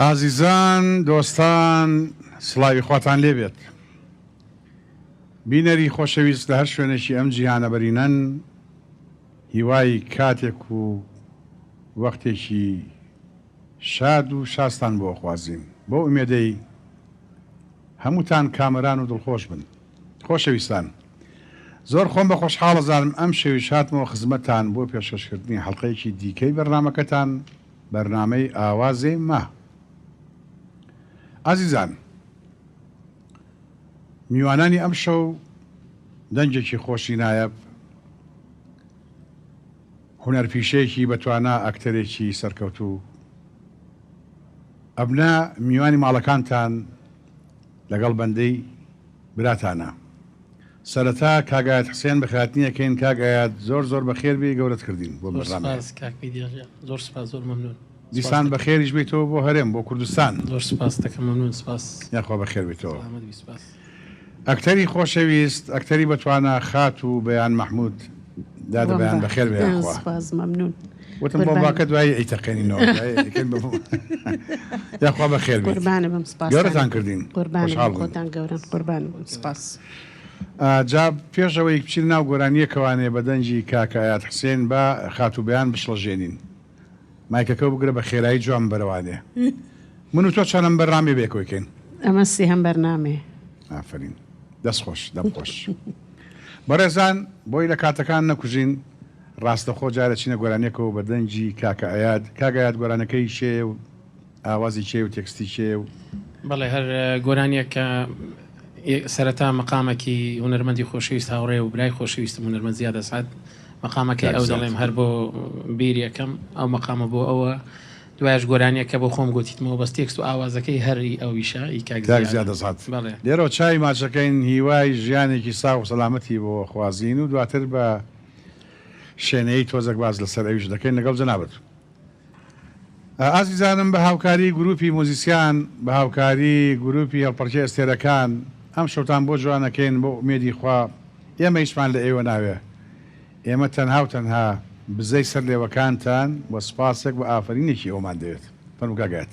ئازیزان دۆستان سڵاوی خواتان لێبێت بینەری خۆشەویست لە هەر شوێنێکی ئەم جیهانە بەرینەن هیوای کاتێک و وەختێکی شاد و شاستان بۆ خوازیم بۆ ئومێدەی هەمووتان کامەران و دڵخۆش بن. خۆشەویستان زۆر خۆم بە خۆشحاڵەزانم ئەم شەویش هاتمەوە خزمەتان بۆ پێشکەشکردنی حەڵقەیەکی دیکەی بەرنامەکەتان بەرنامەی ئاوازێ ما. ئازیزان میوانانی ئەم شەو دەنجێکی خۆشی نایەب هونەرپیشەیەکی بەتوانە ئەکتەرێکی سەرکەوتوو ئەبنا میوانی ماڵەکانتان لەگەڵ بەندەی براتانە. سەرەتا کاگایەت حسێن بەخاتنیەکەین کاگایەت زۆر بەخێر بێ گەورەت کردین بۆ بەرنامە. زۆر سپاس زۆر مەمنون. دیسان بەخێریش بیتەوە بۆ هەرێم بۆ کوردستان. زۆر سپاس دەکەم مەمنون سپاس. یاخوا بەخێر بیتەوە. سپاس. ئەکتەری خۆشەویست ئەکتەری بەتوانە خات و بەیان مەحموود دادە بەیان بەخێر بێ. سپاس مەمنون. وتم بۆ باکە دوای ئەیتەقێنینەوە یاخوا بەخێر بێت. قوربانە بم سپاس. گەورەتان کردین. قوربانە خۆتان گەورن قوربانە بم سپاس. جا پێشەوەی بچین ناو گۆرانیەکەوانێ بە دەنجی کاکایەت حسێن بە خات و بەیان بشڵەژێنین. مایکەکە بگرە بە خێرایی جوان بەرەوانێ. من و تۆ چەندەم بەرنامێ بێکۆیکەین. ئەمە سێهەم بەرنامێ. ئافرین دەست خۆش دەمخۆش. بەڕێزان بۆی لە کاتەکان نەکوژین ڕاستەخۆ جارە چینە گۆرانیەکەەوە بە دەنجی کاکەعەیاد کاگایات گۆرانەکەی شێ و ئاوازی چێ و تێکستی چێ و بەڵێ هەر گۆرانیەکە سەرەتا مەقامێکی هونەرمەندی خۆشەویست هاوڕێ و برای خۆشەویستم هونەرمەند زیادە سعد مەقامەکەی ئەو دەڵێم هەر بۆ بیری یەکەم ئەو مەقامە بۆ ئەوە دوایش گۆرانیەکە بۆ خۆم گوتیتمەوە بەس تێکست و ئاوازەکەی هەری ئەویشە ئیکاک زیادە سات. لێرە چای ماچەکەین هیوای ژیانێکی ساغ و سەلامەتی بۆ خوازین و دواتر بە شوێنەی تۆزێک باز لەسەر ئەویش دەکەین لەگەڵ جەنابەت. ئازیزانم بە هاوکاری گروپی مۆزیسیان بە هاوکاری گروپی هەڵپەرچێ ئەستێرەکان ئەم شەوتان بۆ جوانەکەین بۆ ئومێدی خوا ئێمە هیچمان لە ئێوە ناوێ ئێمە تەنها و تەنها بزەی سەر لێوەکانتان بۆ سپاسێک بە ئافرینێکی ئەومان دەوێت. فەرموگاگات.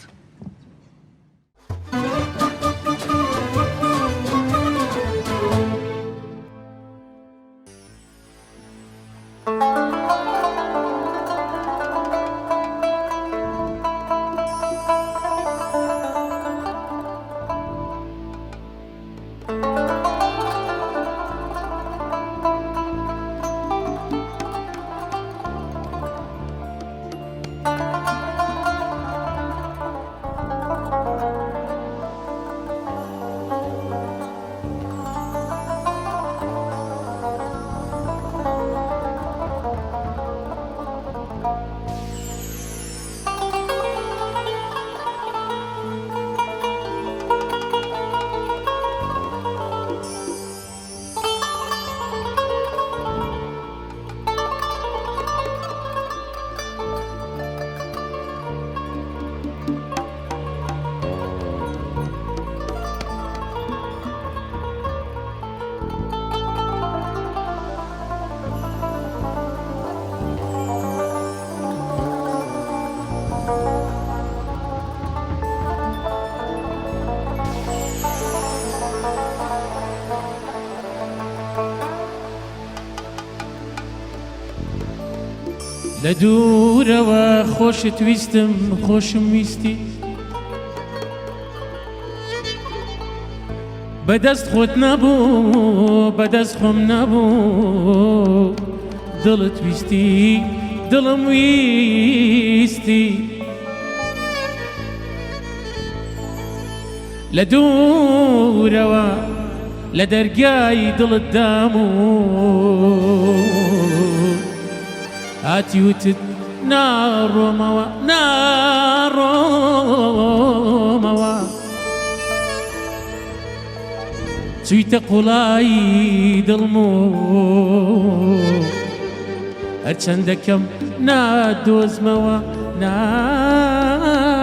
لە دوورەوە خۆشت ویستم خۆشم ویستی بەدەست خۆت نەبوو بەدەست خۆم نەبوو دڵت ویستی دڵم ویستی لە دوورەوە لە دەرگای دڵت داموو هاتی وتت ناڕۆمەوە ناڕۆمەوە چوویتە قوڵایی دڵم و هەرچەندەکەم نادۆزمەوە نادۆزمەوە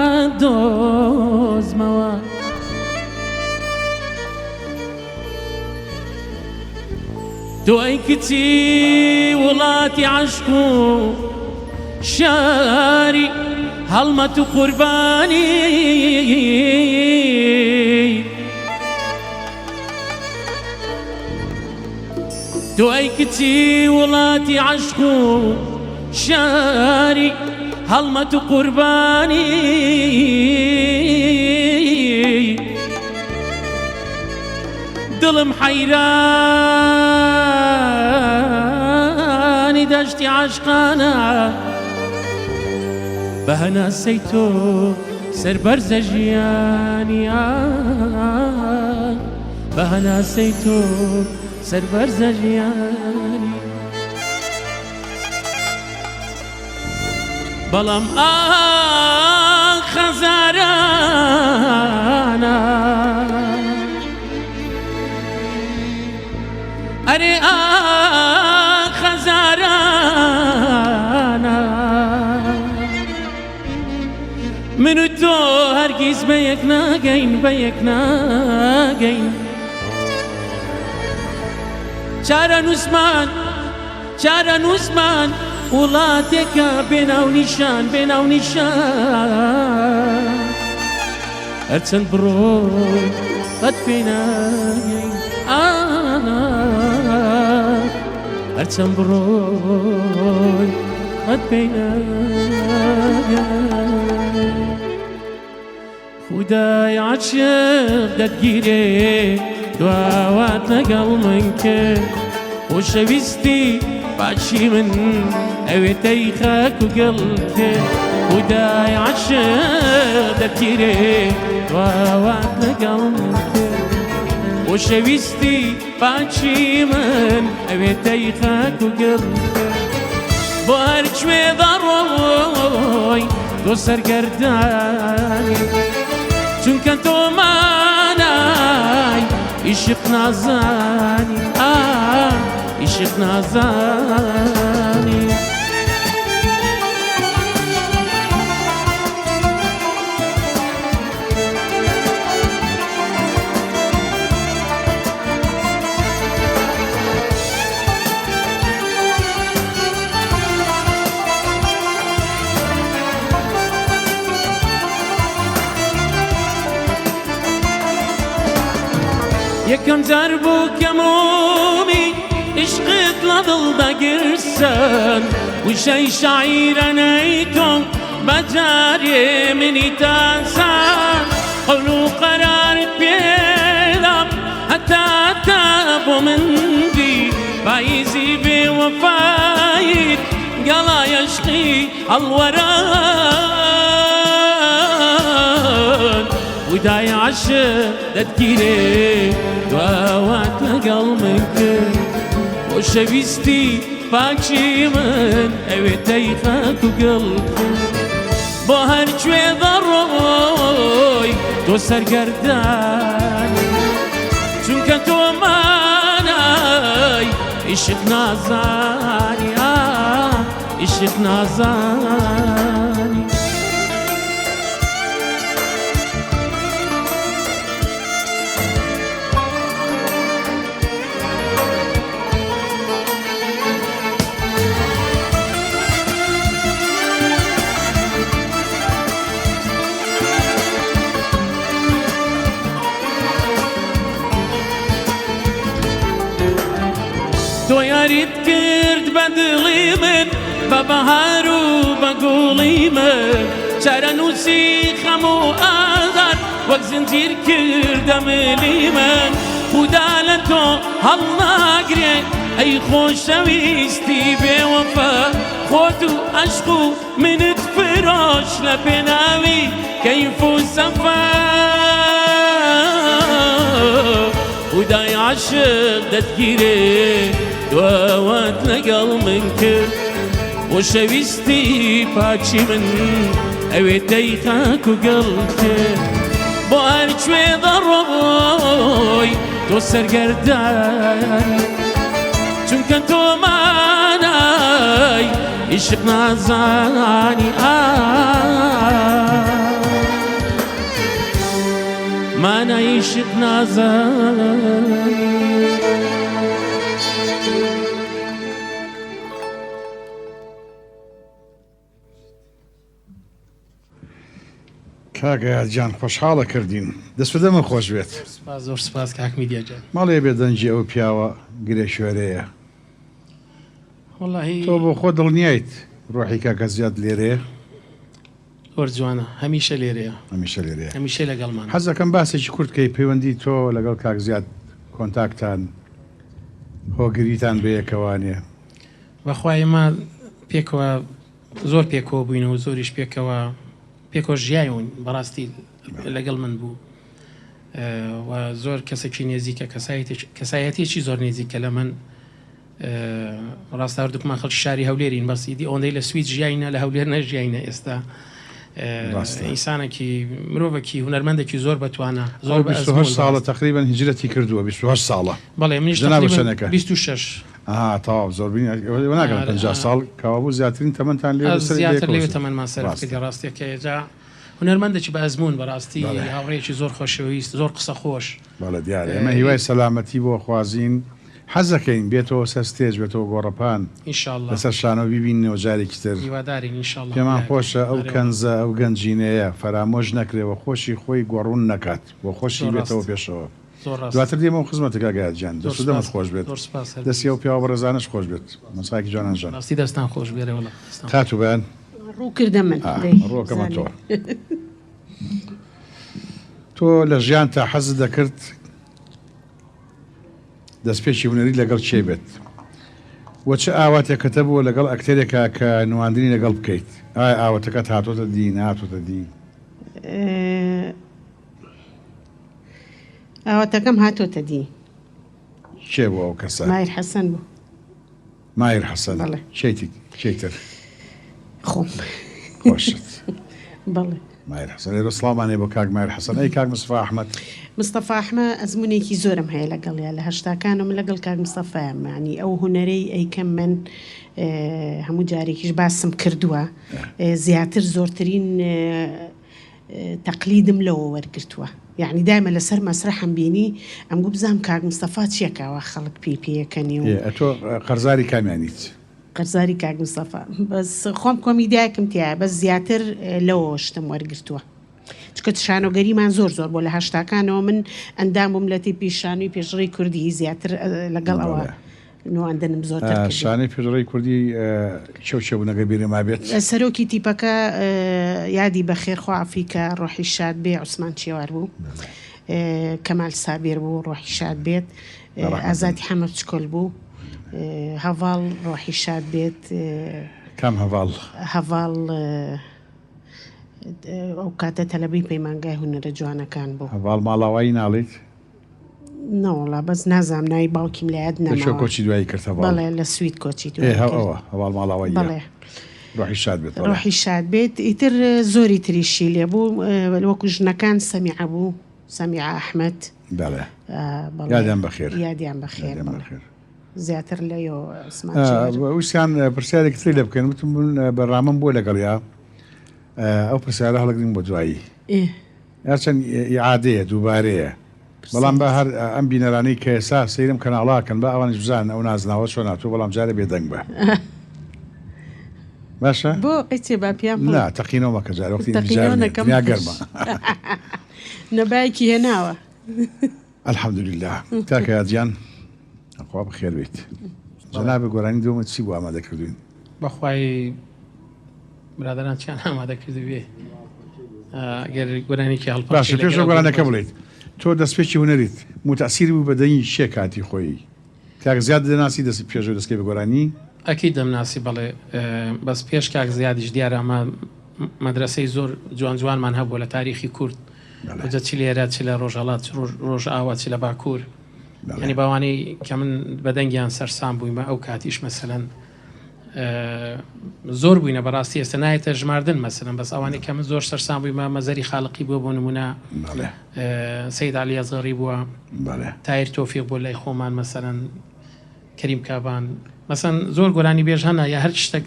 تۆ ئەی کچی وڵاتی عەشق و شاری هەڵمەت و قوربانی تۆ ئەی کچی وڵاتی عەشق و شاری هەڵمەت و قوربانی دڵم حەیرانی دەشتی عەشقانە بە هەناسەی تۆ سەربەرزە ژیانی بە هەناسەی تۆ سەربەرزە ژیانی بەڵام خەزارانە ئەرێ خەزارانە من و تۆ هەرگیز بە یەک ناگەین بە یەک ناگەین چارە نووسمان وڵاتێکە بێناو نیشان بێناو نیشان هەرچەند بڕۆی قەت پێ ناگەین هەرچەند بڕۆی قەت پێ ناگەین خودای عاشق دەتگیرێ دواوات لەگەڵ من کرد خۆشەویستی باشی من ئەوێتەی خاک و گەڵ کرد خودای عاشق دەتگیرێ دواوات لەگەڵ من کرد خۆشەویستی باشی من ئەوێتەی خاک و گەڵ کرد بۆ هەرکوێ دەڕۆی تۆ سەرگەردانی چونکە تۆ مانای عیشق نازانی عیشق نازانی یەکەم جار بوو کە مومی عشقت لە دڵدا گرسان وشەی شاعیرانەی تۆ بەجارێ منی تاسان قەول و قەرارت پێدام هەتا بۆ من دی پاییزی بێوەفایت گەڵای عشقی هەڵوەران خودای عاشق دەتگیرێ دواوات لەگەڵ من کرد خۆشەویستی پاچی من ئەوێتەی خاک و گەڵ کرد بۆ هەرکوێ دەڕۆی تۆ سەرگەردانی چونکە تۆ مانای عیشق نازانی عیشق نازانی تۆ یاریت کرد بە دڵی من بە بەهار و بە گوڵی من چارە نووسی خەم و ئازار وەک زنجیر کردە ملی من خودا لە تۆ هەڵناگرێ ئەی خۆشەویستی بێوەفا خۆت و عەشق و منت فرۆش لە پێناوی کەیف و سەفا خودای عاشق دەتگیرێ دواوات لەگەڵ من کرد خۆشەویستی پاچی من ئەوێتەی خاک و گەڵ کرد بۆ هەرکوێ دەڕۆی تۆ سەرگەردانی چونکە تۆ مانای عیشق نازانی مانای عیشق نازانی کاکە جان خۆشحاڵە کردین دەست بەدەمە خۆش بێت سپاس زۆر سپاس کاک میدیاجان ماڵێ بێدەنجی ئەو پیاوە گرێ شوێرەیە والله تۆ بۆ خۆ دڵنیایت ڕۆحی کاکە زیاد لێرەیە زۆر جوانە هەمیشە لێرەیە هەمیشە لێرەیە هەمیشە لەگەڵمان حەزەکەم باسێکی کورتکەی پەیوەندی تۆ لەگەڵ کاک زیاد کۆنتاکتان هۆگریتان بەیەکەوانێ بەخوای ئێمە پێکەوە زۆر پێکەوە بووینەوە زۆریش پێکەوە ژیایون بەڕاستی لەگەڵ من بوو و زۆر کەسێکی نێزیکە کەسایەتێکی زۆر نێزیکە لە من ڕاستاوردکمان خەڵکی شاری هەولێرین بەسیدی ئەوەندەی لە سوید ژیاینە لە هەولێر نەژیاینە ئێستا ئینسانێکی مرۆڤێکی هونەرمەندێکی زۆر بەتوانە زۆر 28 ساڵە تقریبان هیجرەتی کردووە 28 ساڵە بەڵێ منیش جنابەشەنەکە 26 تاوا زۆربین ناگەن 50 ساڵ کەوابوو زیاترین تەمەتان لێ زیاتر لێ تەمەمان سەرکردی ڕاستیەکە ێجا هونەرمەندێکی بە ئەزمون بەڕاستی هاوڕێکی زۆر خۆشەویست زۆر قسە خۆش بەڵێ دیارە ئێمە هیوای سەلامەتی بۆ خوازین حەزەکەین بێتەوە سەر ستێج بێتەوە گۆڕەپان ئینشاءالله لەسەر شانەوە بیبینەوە جارێکی تر هیوادارین ئینشاءالله پێمان خۆشە ئەو کەنزە ئەو گەنجینەیە فەرامۆژ نەکرێەوە خۆشی خۆی گۆڕون نەکات بۆ خۆشی بێتەوە پێشەوە دواتر دێمە خزمەتەکە گایجان دەست دەمت خۆش بێت دەستی ئەو پیاوە بەڕێزانش خۆش بێت مەساکی جوانانژان ڕاستی دەستان خۆش بێرە وڵا کاتو بەیان ڕووکردە من ڕۆکەمە تۆ تۆ لە ژیان تا حەزت دەکرد دەستپێکی هونەری لەگەڵ چێ بێت وە چه ئاواتێکەکەتە بووە لەگەڵ ئەکتێرێکە کە نواندنی لەگەڵ بکەیت ئایا ئاواتەکەت هاتۆتە دی ناتۆتە دی ئاواتەکەم هاتۆتە دی چێ بوو ئەو کەسە مایر حەسەن بوو مایر حەسەن بەڵێ. چیتر خۆم خۆشت بەڵێ مایر حەسەن لێرە سڵامانێ بۆ کاک مایر حەسەن ئەی کاک مستەفا ئەحمەد مستەفا ئەحمە ئەزمونێکی زۆرم هەیە لەگەڵیا لە هەشتاکانم لەگەڵ کاک مستەفایم ینی ئەو هونەرەی ئەیکەم من هەموو جارێکیش باسم کردووە زیاتر زۆرترین تەقلیدم لەوە وەرگرتووە یعنی دایمە لەسەر مەسرەحم بینی ئەمگو بزانم کاک مستەفا چیەکەوە خەڵک پێکەنی و تۆ قەرزاری کامیانیت قەرزاری کاک مستەفا بەس خۆم کۆمیدیاکم تایە بەس زیاتر لەوە شتم وەرگرتووە چکە شانۆگەریمان زۆر بۆ لە هەشتاکانەوە من ئەندام بووم لە تی پیشانوی پێشڕی کوردی زیاتر لەگەڵ ئەوە نواندنم زۆرتر شانەی پێشڕی کوردی چێ بوونەکە بیرێما بێت سەرۆکی تیپەکە یادی بەخێرخوافی کە ڕۆحی شاد بێ عوسمان چێوار بوو کەمال سابێر بوو ڕۆحی شاد بێت ئازادی حەمەد چکۆل بوو هەڤاڵ ڕۆحی شاد بێت کام هەڤاڵ ئەو کاتە تەلەبی پەیمانگای هونەرە جوانەکان بوو هەڤاڵ ماڵاوایی ناڵیت نەوەڵا بەس نازام ناوی باوکیم لە یاد نەماوە کۆچی دوایی کرد بەڵێ لە سوید کۆچی هەڤاڵ ماڵاوایی بەڵێ ڕۆحی شاد بێت ڕۆحی شاد بێت ئیتر زۆری تریشی لێ بوو وەکو ژنەکان سەمیعە بوو سەمیعە ئەحمەد بەڵێ یادیان بەخێر یادیان بەخێر زیاتر لەیەوە ویسیان پرسیارێکی تری لێ بکەن وتم بەڕامم بۆ لەگەڵیا ئەو پرسیارە هەڵەگرین بۆ دوایی یاچەند ئیعادەیە دووبارەیە بەڵام بە هەر ئەم بینەرانەی کە ئێستا سەیرم کەناڵاکەن بە ئەوانش بزان ئەو نازناوە چۆن ناتوە بەڵام جارە بێدەنگ بە باشە بۆ قیچێ با پیام نا تەقینەوە مەکە جارە وەختی دنیا گەرمە نەبایەکی هێناوە ئەلحەمدولله کاکە یادیان ئەخوا بەخێر بێت جەنابە گۆرانی دووەمە چی بوو ئامادە کردوین بەخوای برادران چیان ئامادە کردو بێ گەر گۆرانێکی هەڵپەش باشە پێش گۆرانەکە بڵێیت تۆ دەستپێکی هونەریت متەسیری بوو بەدەنی شێ کاتی خۆی کاک زیاد دەناسی دەستی پێشەوە دەستکەی بە گۆرانی ئەکی دەمناسی بڵێ بەس پێش کاک زیادیش دیارە ئەمە مەدرسەی زۆر جوان جوانمان هەبوو لە تاریخی کورد جە چی لێرە چی لە ڕۆژهەڵات ڕۆژ ئاوا چی لە باکوور ینی باوانەی کە من بەدەنگیان سەرسام بوویمە ئەو کاتیش مەسەلەن زۆر بووینە بەڕاستی ئێستا نایەتە ژماردن مەسەلەن بەس ئەوانەی کە من زۆر سەرسام بوویمە مەزەری خاڵقی بووە بۆ نمونە سەید عەلی ئەزغەری بووە تایر تۆفیق بۆ لای خۆمان مەسەلەن کەریم کابان مەسەن زۆر گۆرانی بێژ هەنا یا هەر شتێک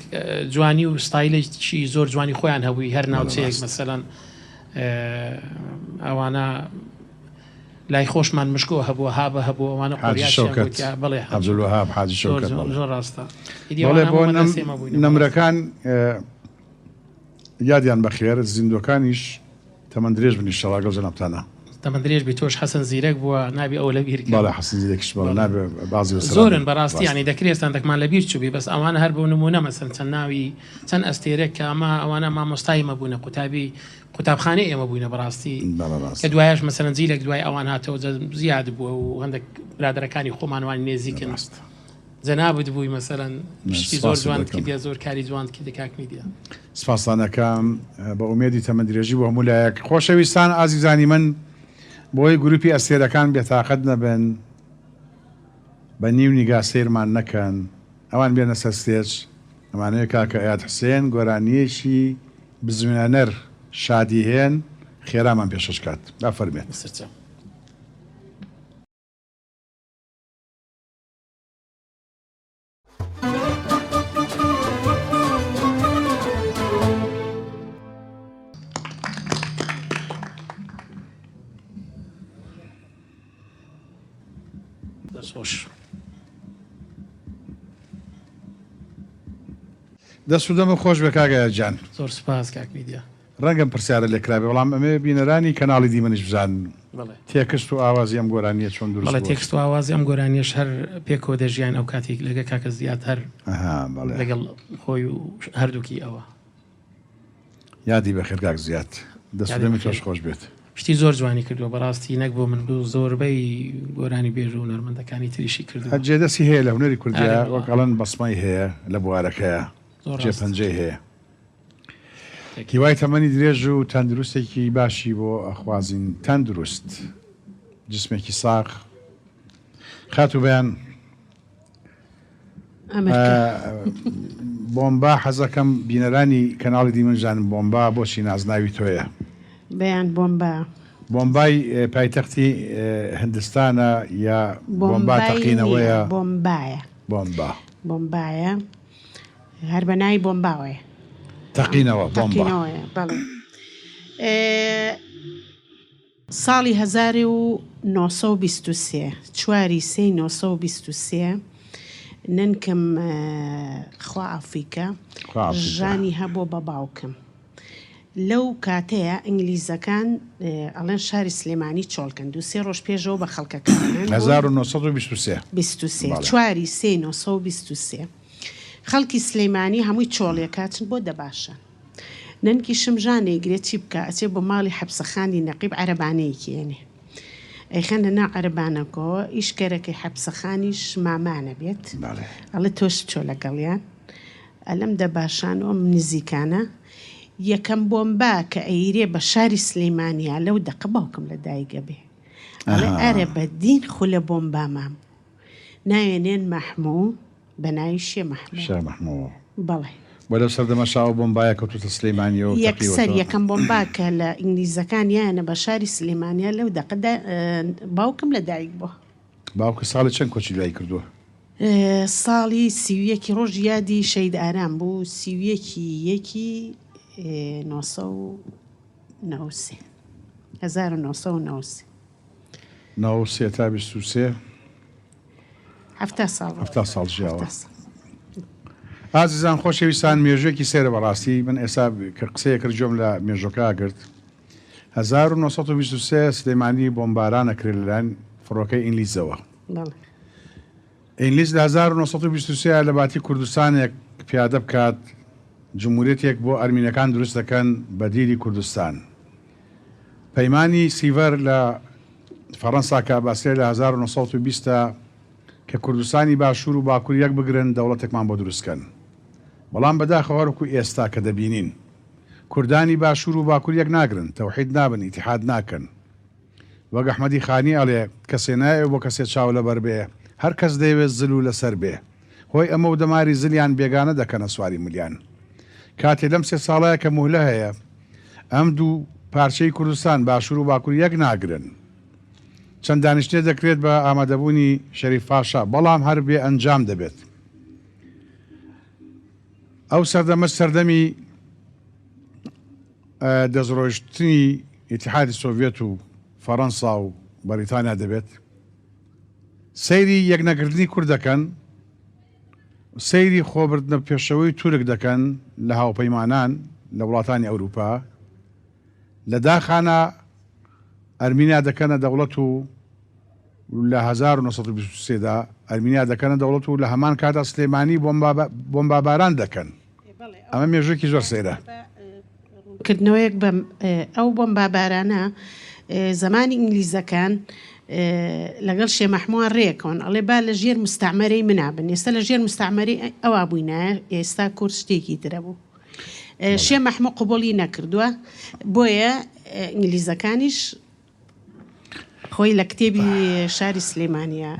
جوانی و ستایلێکی زۆر جوانی خۆیان هەبووی هەر ناوچەیەک مەسەلەن ئەوانە لای خۆشمان مشکۆ هەبووە هابە هەبوو ئەوانە بڵێ عەبدولوهاب حاجی شەوکەت زۆر ڕاستە بۆ نەمرەکان یادیان بەخێر زیندوەکانیش تەمەند درێژ بنی شەڵاگە جەنابتانە تەمەند درێژ بی تۆش حەسەن زیرەک بووە نابی ئەو لە بیرکە باڵە حەسن زیرەکیش باڵە نابێ بازی زۆرن بەڕاستی ینی دەکرێستان دەکمان لە بیر چوبی بەس ئەوانە هەر بۆ نمونە مەسەن چەند ناوی چەند ئەستێرێک کە ئەمە ئەوانە مامۆستای مەبوونە قوتابخانەی ئێمە بووینە بەڕاستی کە دوایش مەسەن جیلێک دوای ئەوان هاتەوە زیاد بووە و هەندێک برادەرەکانی خۆمانوانی نێزیکن جەنابت بووی مەسەرەن پشتی زۆر جوانکی بیا زۆر کاری جوانکی دەکاک میدیە سپاسانەکەم بە ئومێدی تەمەند درێژی بۆ هەموو لایەک خۆشەویستان ئازیزانی من بۆی گروپی ئەستێرەکان بێتاقەت نەبن بە نیو نیگا سیرمان نەکەن ئەوان بێنە سەر ستێج ئەمانەیە کاکە ئەیاد حوسێن گۆرانیەشی بزمێنەر شادی هێن خێرامان پێشەش کات با فەرمێت دەست و دەمە خۆش بە کاگایە جان زۆر سپاس کاک میدیە ڕەنگەم پرسیارە لێکرابێ بەڵام ئەمێ بینەرانی کەناڵی دیمەنیش بزانن بەڵێ تێکست و ئاوازی ئەم گۆرانیە چۆن بەڵێ دروست تێکست و ئاوازی ئەم گۆرانیەش هەر پێکەوە دەژیان ئەو کاتێک لەگە کاکە زیاد هەر لەگەڵ خۆی و هەردووکی ئەوە یادی بەخێر کاک زیاد دەست و دەمی تۆش خۆش بێت شتی زۆر جوانی کردووە بەڕاستی نەک بۆ من بوو زۆربەی گۆرانی بێژ و نەرمەندەکانی تریشی کردو هەجێ دەستی هەیە لە هونەری کوردیا وەکەڵەن بەسمای هەیە لە بوارەکەیە جێپەنجەی هەیە هیوای تەمەنی درێژ و تەندروستێکی باشی بۆ ئەخوازین تەندروست جسمێکی ساق خات و بەیان بۆمبا حەزەکەم بینەرانی کەناڵی دیمەنجان بۆمبا بۆچی نازناوی تۆیە بەیان بۆمبای پایتەختی هندستانە یا بۆمبا تەقینەوەیە بۆمبایە هەر بەناوی بۆمباوەیە تەقینەوە بەڵێ ساڵی 1923 چواری 1923 ننکم خوا ئەفریکا ژانی هەبوو بە باوکم لەو کاتەیە ئینگلیزەکان ئەڵێن شاری سلێمانی چۆڵکەن دو سێ ڕۆژ پێشەوە بە خەڵکەکان 1923 چواری 1923 خەڵکی سلەیمانی هەمووی چۆڵیەکاتن بۆ دەباشە نەنکی شمژانێ گرێت چی بکە ئەچێ بۆ ماڵی حەبسەخانی نەقیب عەرەبانەیەکێنێ ئەیخەنە ناو عەرەبانەکەوە ئیشکەرەکەی حەبسەخانیش مامانە بێت ئەڵێ تۆش بچۆ لەگەڵیان ئەلەم دەباشانەوە نزیکانە یەکەم بۆمبا کە ئەیرێ بە شاری سلەیمانیا لەو دەقە باوکم لە دایگە بێ ئەڵێ ئەرە بەدین خو لە بۆمبامام ناوێنێن مەحموو بە ناوی شێ مەحموو بەڵێ بۆ لەو سەردەمە شاو بۆمبایە کەوتوتە سلەیمانیەوە یەکسەر یەکەم بۆمبا کە لە ئینگلیزەکان یانە بە شاری سلەیمانیا لەو دەقەدا باوکم لە دایک بووە باوکە ساڵی چەند کۆچی دوای کردووە ساڵی سیویەکی ڕۆژ یادی شەید ئارام بوو سیویەکی یەکی 1993 1993 تا 23 هەفتە ساڵ ژیاوە ئازیزان خۆشەویستان مێژوێکی سێرە بەڕاستی من ئێستا کە قسەیە کرد جۆم لە مێژۆکە گرت 1923 سلەیمانی بۆمبارانە کرد لەلایەن فڕۆکەی ئینگلیزەوە ئینگلیز لە 1923 لە باتی کوردستانێک پیادە بکات جمهوریەتێک بۆ ئەرمینەکان دروست دەکەن بە دیری کوردستان پەیمانی سیڤەر لە فەڕەنسا کاباسێ لە 1920 کە کوردستانی باشوور و باکوور یەک بگرن دەوڵەتێکمان بۆ دروستکەن بەڵام بەداخەوە وەکو ئێستا کە دەبینین کوردانی باشوور و باکوور یەک ناگرن تەوحید نابن ئیتیحاد ناکەن وەک ئەحمەدی خانی ئەڵێ کەسێ نایە بۆ کەسێ چاو لەبەر بێ هەر کەس دەیەوێت زل و لەسەر بێ هۆی ئەمە و دەماری زلیان بێگانە دەکەنە سواری ملیان کاتێ لەم سێ ساڵەیە کە مهلە هەیە ئەم دوو پارچەی کوردستان باشوور و باکوور یەک ناگرن چەند دانیشتێ دەکرێت بە ئامادەبوونی شەریف پاشا بەڵام هەر بێ ئەنجام دەبێت ئەو سەردەمە سەردەمی دەستڕۆیشتنی ئیتیحادی سۆڤێت و فەڕەنسا و بەریتانیا دەبێت سەیری یەکنەگرتنی کورد دەکەن سەیری خۆبردنە پێشەوەی تورک دەکەن لە هاوپەیمانان لە وڵاتانی ئەوروپا لە داخانە ئەرمینیا دەکەنە دەوڵەت و لە 1923دا ئەرمینیا دەکەنە دەوڵەت و لە هەمان کاتا سلێمانی بۆمباباران دەکەن. ئەمە مێژوویەکی زۆر سەیرە. کردنەوەیەک بە ئەو بۆمبابارانە زمانی ئینگلیزەکان لەگەڵ شێ مەحمووان ڕێکەوەن ئەڵێ با لە ژێر مستعمەرەی منابن، ئێستا لە ژێر مستعمەری ئەوە بووینە، ئێستا کورس شتێکی ترە بوو. شێ مەحموو قبولی نەکردووە، بۆیە ئینگلیزەکانیش خۆی لە کتێبی شاری سلێمانیە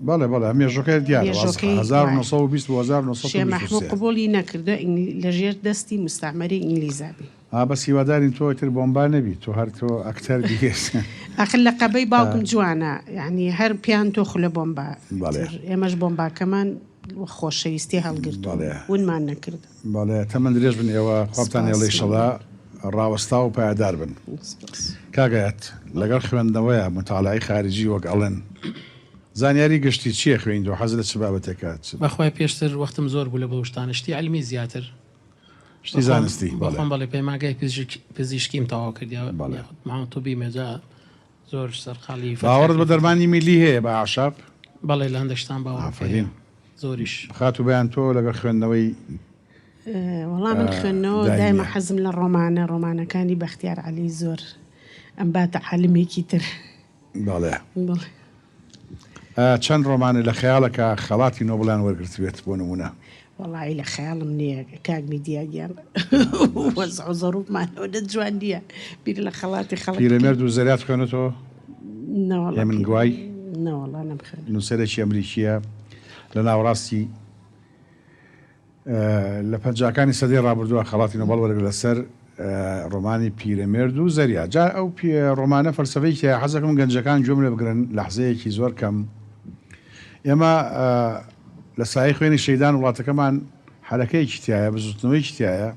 بەڵێ بەڵێ مێژۆکە دیارە 1920 شێ مەحموو قبولی نەکردو لە ژێر دەستی مستعمەری ئینگلیزابی. بەس هیوادارین تۆ تر بۆمبا نەبی، تۆ هەر تۆ ئەکتەر دیگەست. ئەخر لە قەبەی باوکم جوانە، یعنی هەر پیان تۆ خولە بۆمبا، ئێمەش بۆمباکەمان خۆشەویستی هەڵگرت ونمان نەکرد. بەڵێ تەمەند درێژ بن ئێوە خوابتان هێڵەی شەڵا ڕاوەستا و پایدار بن. کاگایەت لەگەڵ خوێندنەوەیە متعاڵایی خارجی وەک ئەڵێن زانیاری گشتی چییە خوێندەوە، حەز لە چ بابەتێکە؟ بەخوای پێشتر وەختم زۆر بوو لە بە شتانە، شتی علمی زیاتر، شتی زانستی. بەڵێ بەڵێ پەیمانگای پزیشکیم تەواو کردیەوە، ماوەتۆبی مێجا زۆر سەرخاڵی. باوەڕت بە دەرمانی میلی هەیە بە عاشاب؟ بەڵێ لە هەندێکشتان باوەڕ زۆریش. خات و بەیان تۆ لەگەڵ خوێندنەوەی؟ وەڵام من خوێندنەوە دایمە حەزم لە ڕۆمانەکانی بەختیار عەلی زۆر ئەم باتە عالمێکی تر. بەڵێ چەند ڕۆمانە لە خەیاڵەکە خەڵاتی نۆبڵیان وەرگرتوێت بۆ نمونە؟ وەڵی لە خەیاڵم نییە کاک میدیاگیان وەزع و زەڕوبمانەوە دە جوان دیە بیر لە خەڵاتی خەڵک. پیرەمێرد و زەریات خوێنێتەوە؟ من گوای نەوەڵا نەمخێن. نووسەرێکی ئەمریکیە لە ناوڕاستی لە پەنجاکانی سەدەی ڕابردووە خەڵاتی نۆبڵ وەرگرت لەسەر ڕۆمانی پیرەمێرد و زەریات. جا ئەو ڕۆمانە فەلسەفەیەکی حەزەکەم گەنجەکان جۆم لێ بگرن لەحزەیەکی زۆر کەم. ئێمە لە سایه خوێنی شەیدان وڵاتەکەمان حرەکەیەکی تایە، بزوتنەوەیکی تایە،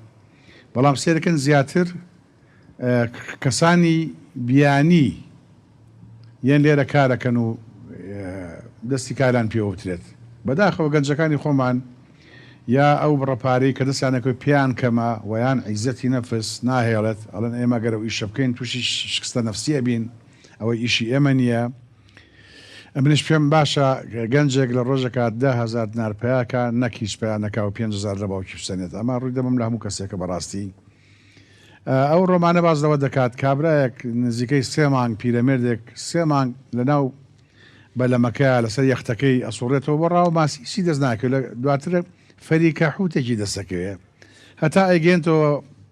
بەڵام سێرەکەن زیاتر کەسانی بیانی یان لێرە کارەکەن و دەستی کاران پێوەترێت. بەداخەوە گەنجەکانی خۆمان یا ئەو بڕەپارەی کە دەستیانەکەی پیان کەمە ویان عیزەتی نەفس ناهێڵێت، ئەڵەن ئێمە گەرە ئیشە بکەین تووشی شکستە نەفسیە بین، ئەوەی ئیشی ئێمە نییە. منش پێم باشە گەنجێک لە ڕۆژەکە 10,000 دینار پیاکە نەکیش پیانەکە و 5,000 لە باوکی بسەنێت. ئەمە ڕووی دەبم لە هەموو کەسێکە بەڕاستی. ئەو ڕۆمانە باز لەوە دەکات کابراایەک نزیکەی 3 مانگ پیرەمێردێک 3 مانگ لەناو بەلەمەکە لەسەر یەختەکەی ئەسوڕێتەوە بۆ ڕاو ماسی دەست ناکەوێت، لە دواتر فەریکە حوتێکی دەسەکەوێ هەتا ئەیگەێنەوە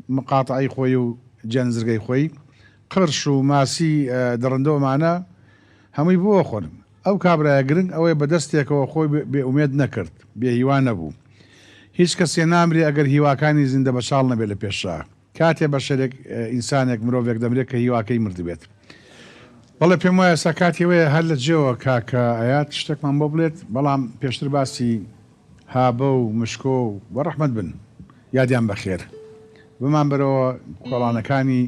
مقاتعی خۆی و جەنزرگەی خۆی قرش و ماسی دڕندەوەمانە هەمووی بۆ خۆنم. ئەو کابراایە گرنگ ئەوەی بەدەستێکەوە خۆی بێئومێد نەکرد، بێهیوان نەبوو. هیچ کەسێ نامری ئەگەر هیواکانی زیندە بەشاڵ نەبێت لە پێشا. کاتێ بە شەرێک ئینسانێک مرۆڤێک دەمرێت کە هیواکەی مردبێت. بەڵێ پێم وایە ساکاتیەوەیە هەر لە جێەوە کاکە ئايات شتێکمان بۆ بڵێت، بەڵام پێشتر باسی هابە و مشکۆ و بەڕەحمەت بن یادیان بەخێر بمان بەرەوە کۆڵانەکانی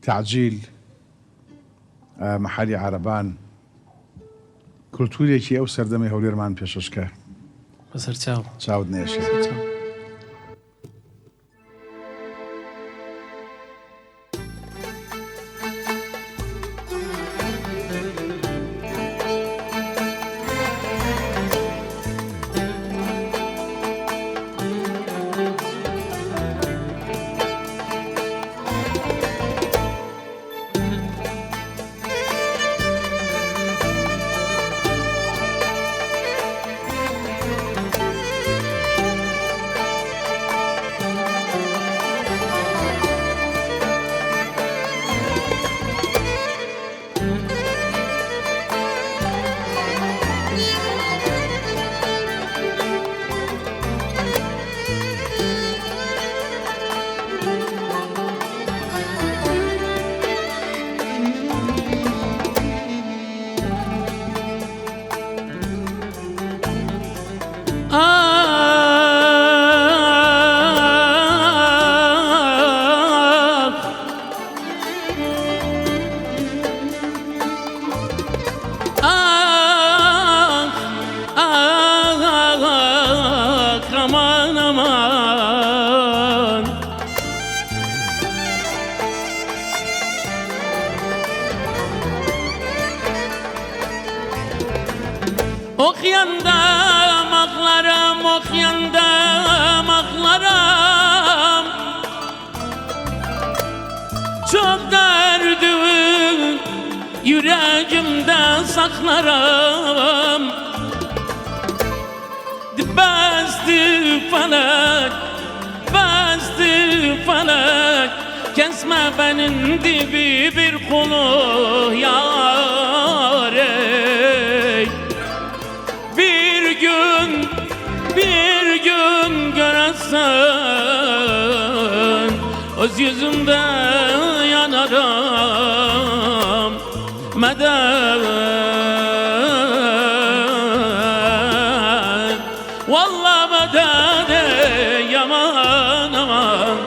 تعجیل مەحەلی عەرەبان کولتورێکی ئەو سەردەمەی هەولێرمان پێشەشکە بەسەر چاود نێشێ. Okyandım aklarım, okyandım aklarım. Çok derdimi yüreğimde saklarım. Bastı felek, bastı felek. Kesme benim dibi bir kulu yâre. Bir gün göresen öz yüzümde yanarım medet. Vallahi medet yaman aman.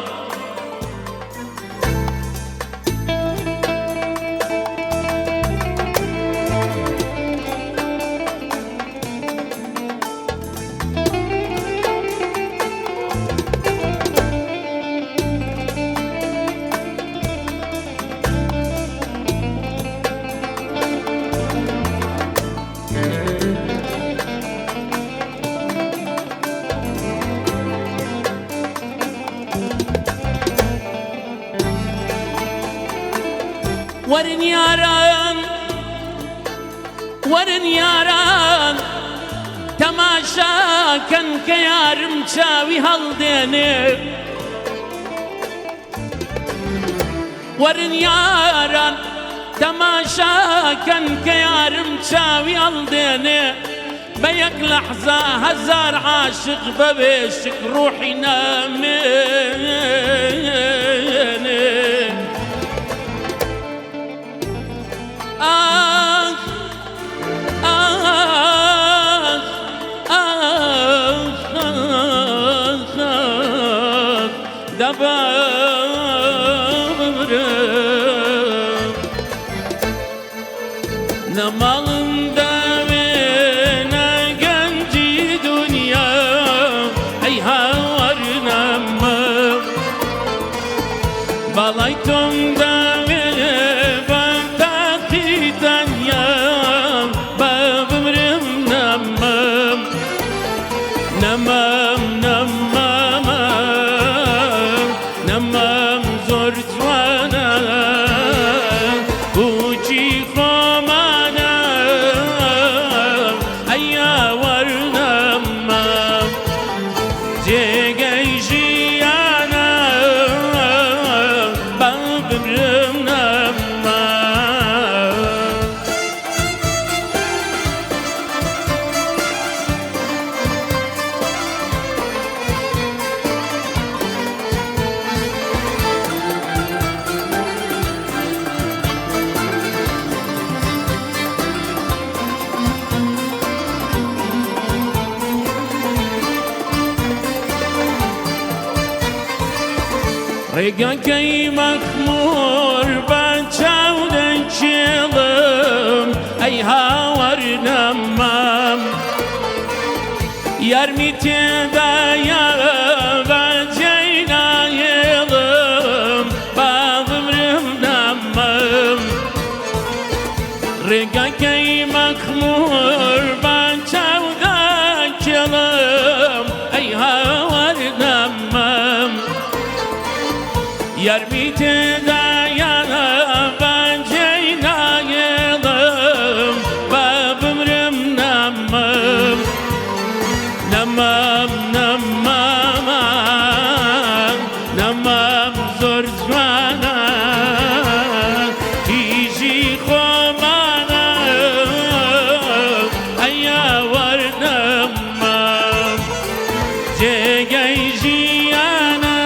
Varın yaran, varın yaran. Temaşa kanka yarım çavi haldeni. Varın yaran, temaşa kanka yarım çavi haldeni. بيك لحظة هزار عاشق ببشك روحي ناميني. آه آه آه آه دبابر نمالم دمنا genci dünya ey havar namam balaytum damene نمام نمام نمام زور جوانا بوچی خمانا ایا ور نمام جگی جیانا بابرم نمام. رقاكي مخمور بچاودن چلم ای هاور نمام یارمی تدایا بجینا یلم باغمرم نمام رقاكي مخمور بچاودن چلم ای هاور نمام Yar bitida yana bancayna yılım babımrım namım namam namam namam zor cwana iji khomana aya var namam jegay jiyana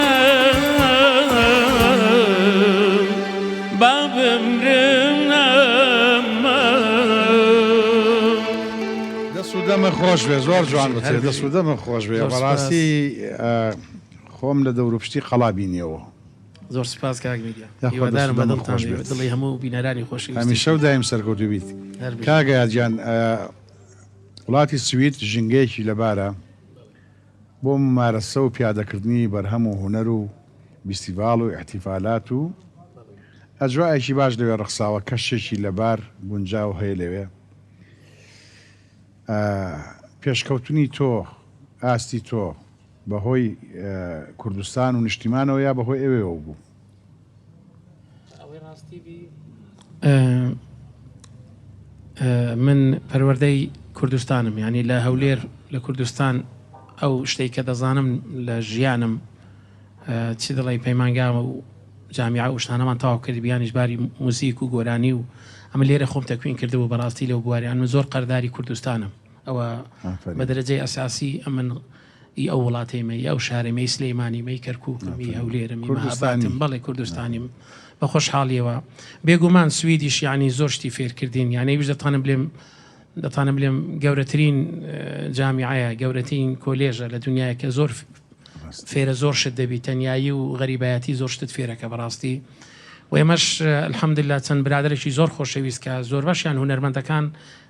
دەمە خۆش بێ زۆر جوان بچێت دەست و دەمە خۆش بێ بەڕاستی خۆم لە دەوروپشتی قەڵابینیەوە زۆر سپاس کاک میدیا هیوادارم بەدڵتان بێت دڵی هەموو بینەرانی خۆشەویست هەمیشە و دایم سەرکەوتو بیت کاگەیان وڵاتی سوید ژنگەیەکی لەبارە بۆ ممارەسە و پیادەکردنی بەرهەم و هونەر و بیستیڤاڵ و احتیفالات و ئەجوایەکی باش لەوێ ڕەخساوە کەشێکی لەبار گونجاو هەیە لەوێ پێشکەوتنی تۆ ئاستی تۆ بەهۆی کوردستان و نیشتیمانەوە یا بەهۆی ئێوەوە بوو؟ من پەروەردەی کوردستانم، ینی لە هەولێر لە کوردستان ئەو شتێک کە دەزانم لە ژیانم چی دڵی پەیمانگامە و جامیع و شتانەمان تاوا کردی بیانیش باری موزیک و گۆرانی و ئەمە لێرە خۆم تەکوین کردبوو بەڕاستی لەو بواریان من زۆر قەرداری کوردستانم ئەوە بە دەرەجەی ئەساسی ئەمن ئەو وڵاتێمە ئەو شارێمەی سلەیمانیمەی کەرکووکمی هەولێرمی مەهاباتم بەڵێ کوردستانیم بە خۆشحاڵیەوە بێگومان سویدیش یعنی زۆر شتی فێرکردین یانەی ویش دەتانم بڵێم گەورەترین جامیعەیە گەورەترین کۆلێژە لە دنیای کە زۆر فێرە زۆر شت دەبی تەنیایی و غەریبایەتی زۆر شتت فێرەکە بەڕاستی و ئێمەش الحەمدلله چەند برادێکی زۆر خۆشەویست کە زۆر بەشیان هونەرمەندەکان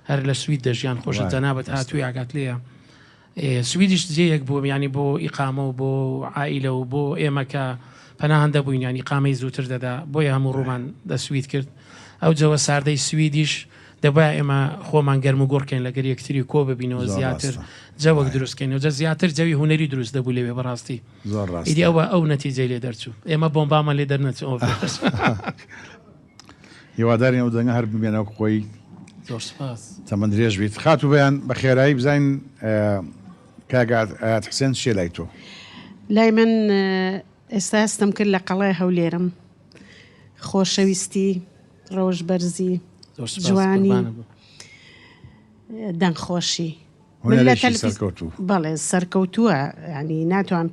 هەر لە سوید دەژیان خۆشە جەنابەت هاتووی ئاگات لێیە سویدیش جێیەک بووم ینی بۆ ئیقامە و بۆ عائیلە و بۆ ئێمە کە پەناهەن دەبووین ینی قامەی زووتر دەدا بۆیە هەموو ڕوومان دەسوید کرد ئەو جەوە ساردەی سویدیش دەبای ئێمە خۆمان گەرم و گۆڕکەین لەگەر یەکتری کۆ ببینەوە زیاتر جەوەک دروستکەینەوە جە زیاتر جەوی هوەری دروست دەبوو لێوێ بەڕاستی ئیدی ئەو نەتیجەی لێ دەرچوو ئێمە بۆمبامان لێ دەرنەچەوە هیوادارین ئەو دەنگە هەر ببێنەوە خۆی زۆر سپاس تەمەند درێژ بیت خاتو بەیان بە خێرایی بزانین کاگات ئايات حسێن چێ لای تۆ؟ لای من ئێستا هەستم کرد لە قەڵای هەولێرم خۆشەویستی ڕۆژ بەرزی جوانی دەنگخۆشی بەڵێ سەرکەوتووە ینی ناتوان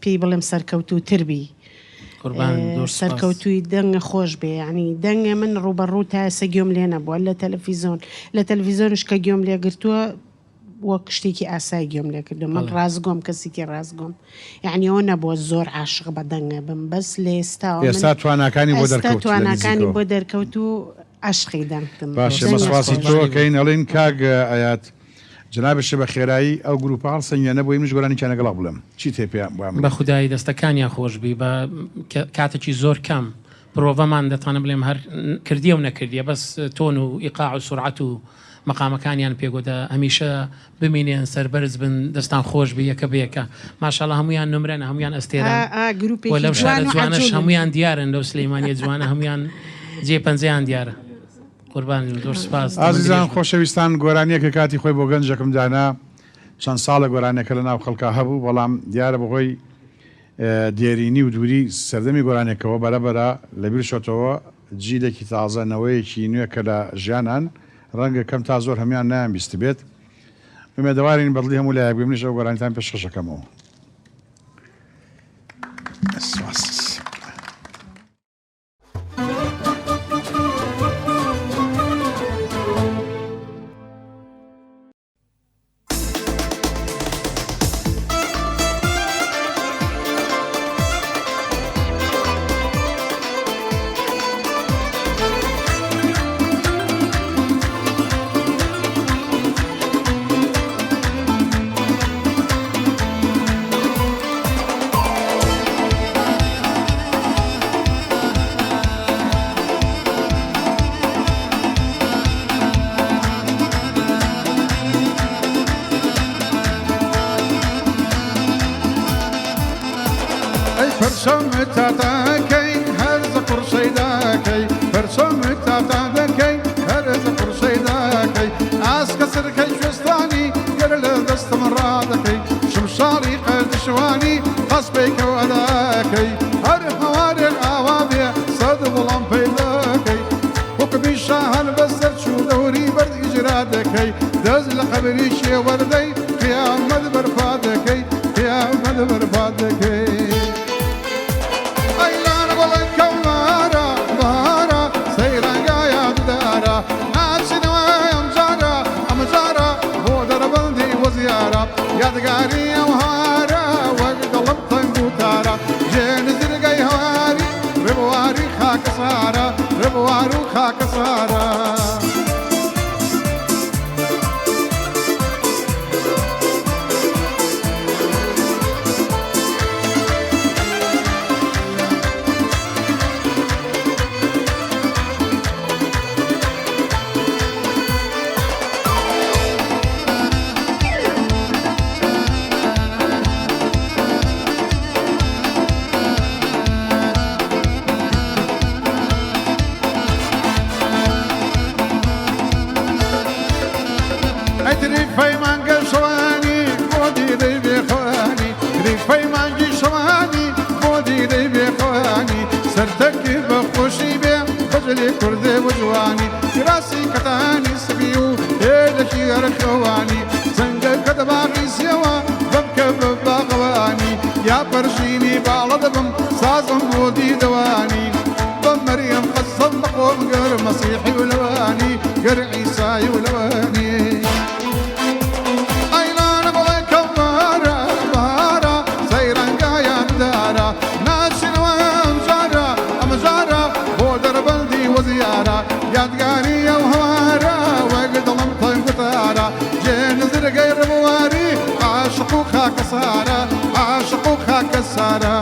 پێی بڵێم سەرکەوتو تربی سەرکەوتوی دەنگە خۆش بێ ینی دەنگە من ڕوبەڕوو تا ئێستا گوێم لێ نەبووە لە تەلەڤیزۆنش کە گوێم لێ گرتووە وەک شتێکی ئاسایی گوێم لێ کردو من ڕازگۆم کەسێکی ڕازگۆم یعنی ئەوە نەبووە زۆر عاشق بە دەنگە بم بەس لە ئێستا تواناکانی بۆ دەرکەوت و عشقی دەنگتم باشە مەسواسی تۆکەین ئەڵێن کاگ ئايات جنابش بە خێرایی ئەو گروپە هەڵسەنگە نەبووی منش گۆرانی کە نەگەڵا بڵێم چی تێ پێیان بە خودایی دەستەکانیان خۆشبی بە کاتێکی زۆر کەم پرۆڤەمان دەتوانم بڵێم هەر کردیە و نەکردیە بەس تۆن و ئیقاع و سرعەت و مەقامەکانیان پێگۆدا هەمیشە بمینێن سەربەرز بن دەستان خۆش بە یەکە بەیەکە ماشاءڵڵا هەمویان نمرەنە هەمویان ئەستێران لەو شارە جوانش هەمویان دیارن لەو سلەیمانیە جوانە هەمویان جێ پەنجەیان دیارە قوربان زۆر سپاس ئازیزان خۆشەویستان گۆرانیەکە کاتی خۆی بۆ گەنجەکەم دانا چەند ساڵە گۆرانەکە لە ناو خەڵکا هەبوو بەڵام دیارە بەهۆی دێرینی و دووری سەردەمی گۆرانێکەوە بەرەبەرە لەبیر شۆتەوە جیلێکی تازەنەوەیەکی نوێ کە لە ژیانان ڕەنگە کەم تا زۆر هەمیان نایان بیست بێت بمێدەوارین بەدڵی هەموو لایەک بێ منیش ئەو گۆرانیتان پێشکەشەکەمەوە. گریفەی مانگە شەوانی بۆ دیرەی بێخۆانی گریفەی مانگی شەوانی بۆ دیرەی بێخۆانی سەرتەکی بە خۆشی بێ بەجلی کوردێ و جوانی کراسی کەتانی سبی و هێلەکی هەرخەوانی زەنگەکە دەباقی سێوە بەم کە بە باغەوانی یا پەرژینی باڵە دەبم سازم بۆ دیدەوانی بەم مەریەم قەسەم بەخۆم گەر مەسیحی و لەوانی گەر عیسای و لەوانی ئەیلانە بەڵێ کەوارە بارە سەیرانگایان دارە ناچینەوە ئەم جارە بۆ دەربەندی وەزیارە یادگاری ئەو هەوارە وەک دڵم تەنگ گوتارە جێ نزرگەی ڕبواری عاشق و خاکە سارە عاشق و خاکە سارە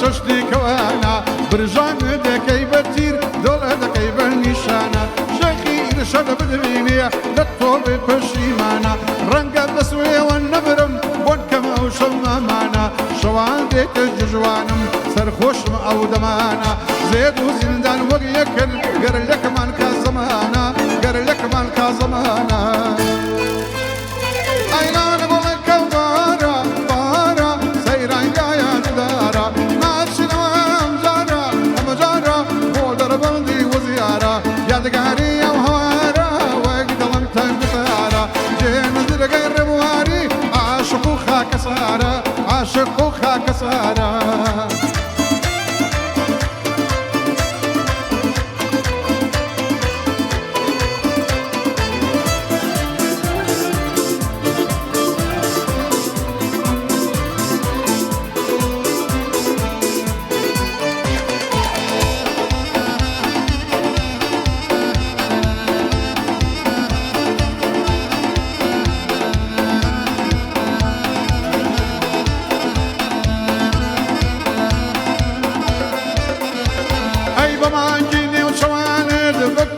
چشتی کوانا برژان دەکەی بەتیر دڵە دەکەی بە نیشانە شەخی شەد بدبینێ لە تۆ بێ پەشیمانە ڕەنگە بەسوێوە نەبرم بۆن کەمە ئەو شەمەمانە شەوان دێتە جژوانم سەرخۆشم ئەو دەمانە زێد و زیندان وەک یەکن گەر لەکەمان کا زەمانە گەر لەکەمان کا زەمانە ئەیلانە بەڵێ کەوارە بارە سەیرانگایان دارە یادگاری ئەو هەوارە وەک دڵم تەنگ گوتارە جێ نزرگەی ڕێبواری عاشق و خاکە سارە عاشق و خاکە سارە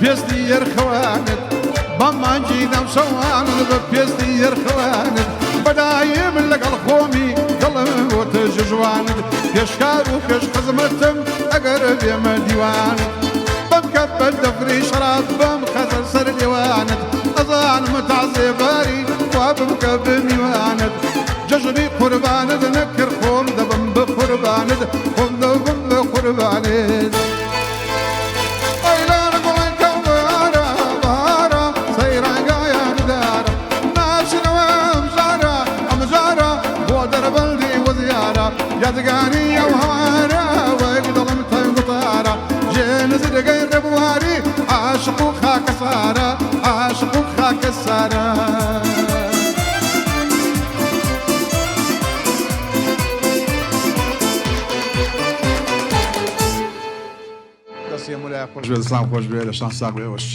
پێستی یەرخەوانت بەمانجی ناوشەوانت بە پێستی یەرخەوانت بەدایێ من لەگەڵ خۆمی دڵم بۆتە ژژوانت پێشکار و پێش خزمەتم ئەگەر بێمە دیوانت بەم کەت بە دەفری شەراب بەم خەزەر سەر لێوانت ئەزانمە تازێباری وا بمکە بمیوانت جەژنی قوربانت نەکرد خۆم دەبم بە قوربانت خۆم دەبم بە قوربانت یادگاری ئەو هەوارە وەک دڵم تەنگ گوتارە جێ نزرگەی ڕێبواری عاشق و خاکە سارە عاشق و خاکە سارە دەستی هەموو خۆش بێ دەسڵام خۆش بێ لە شان ساق بێوەش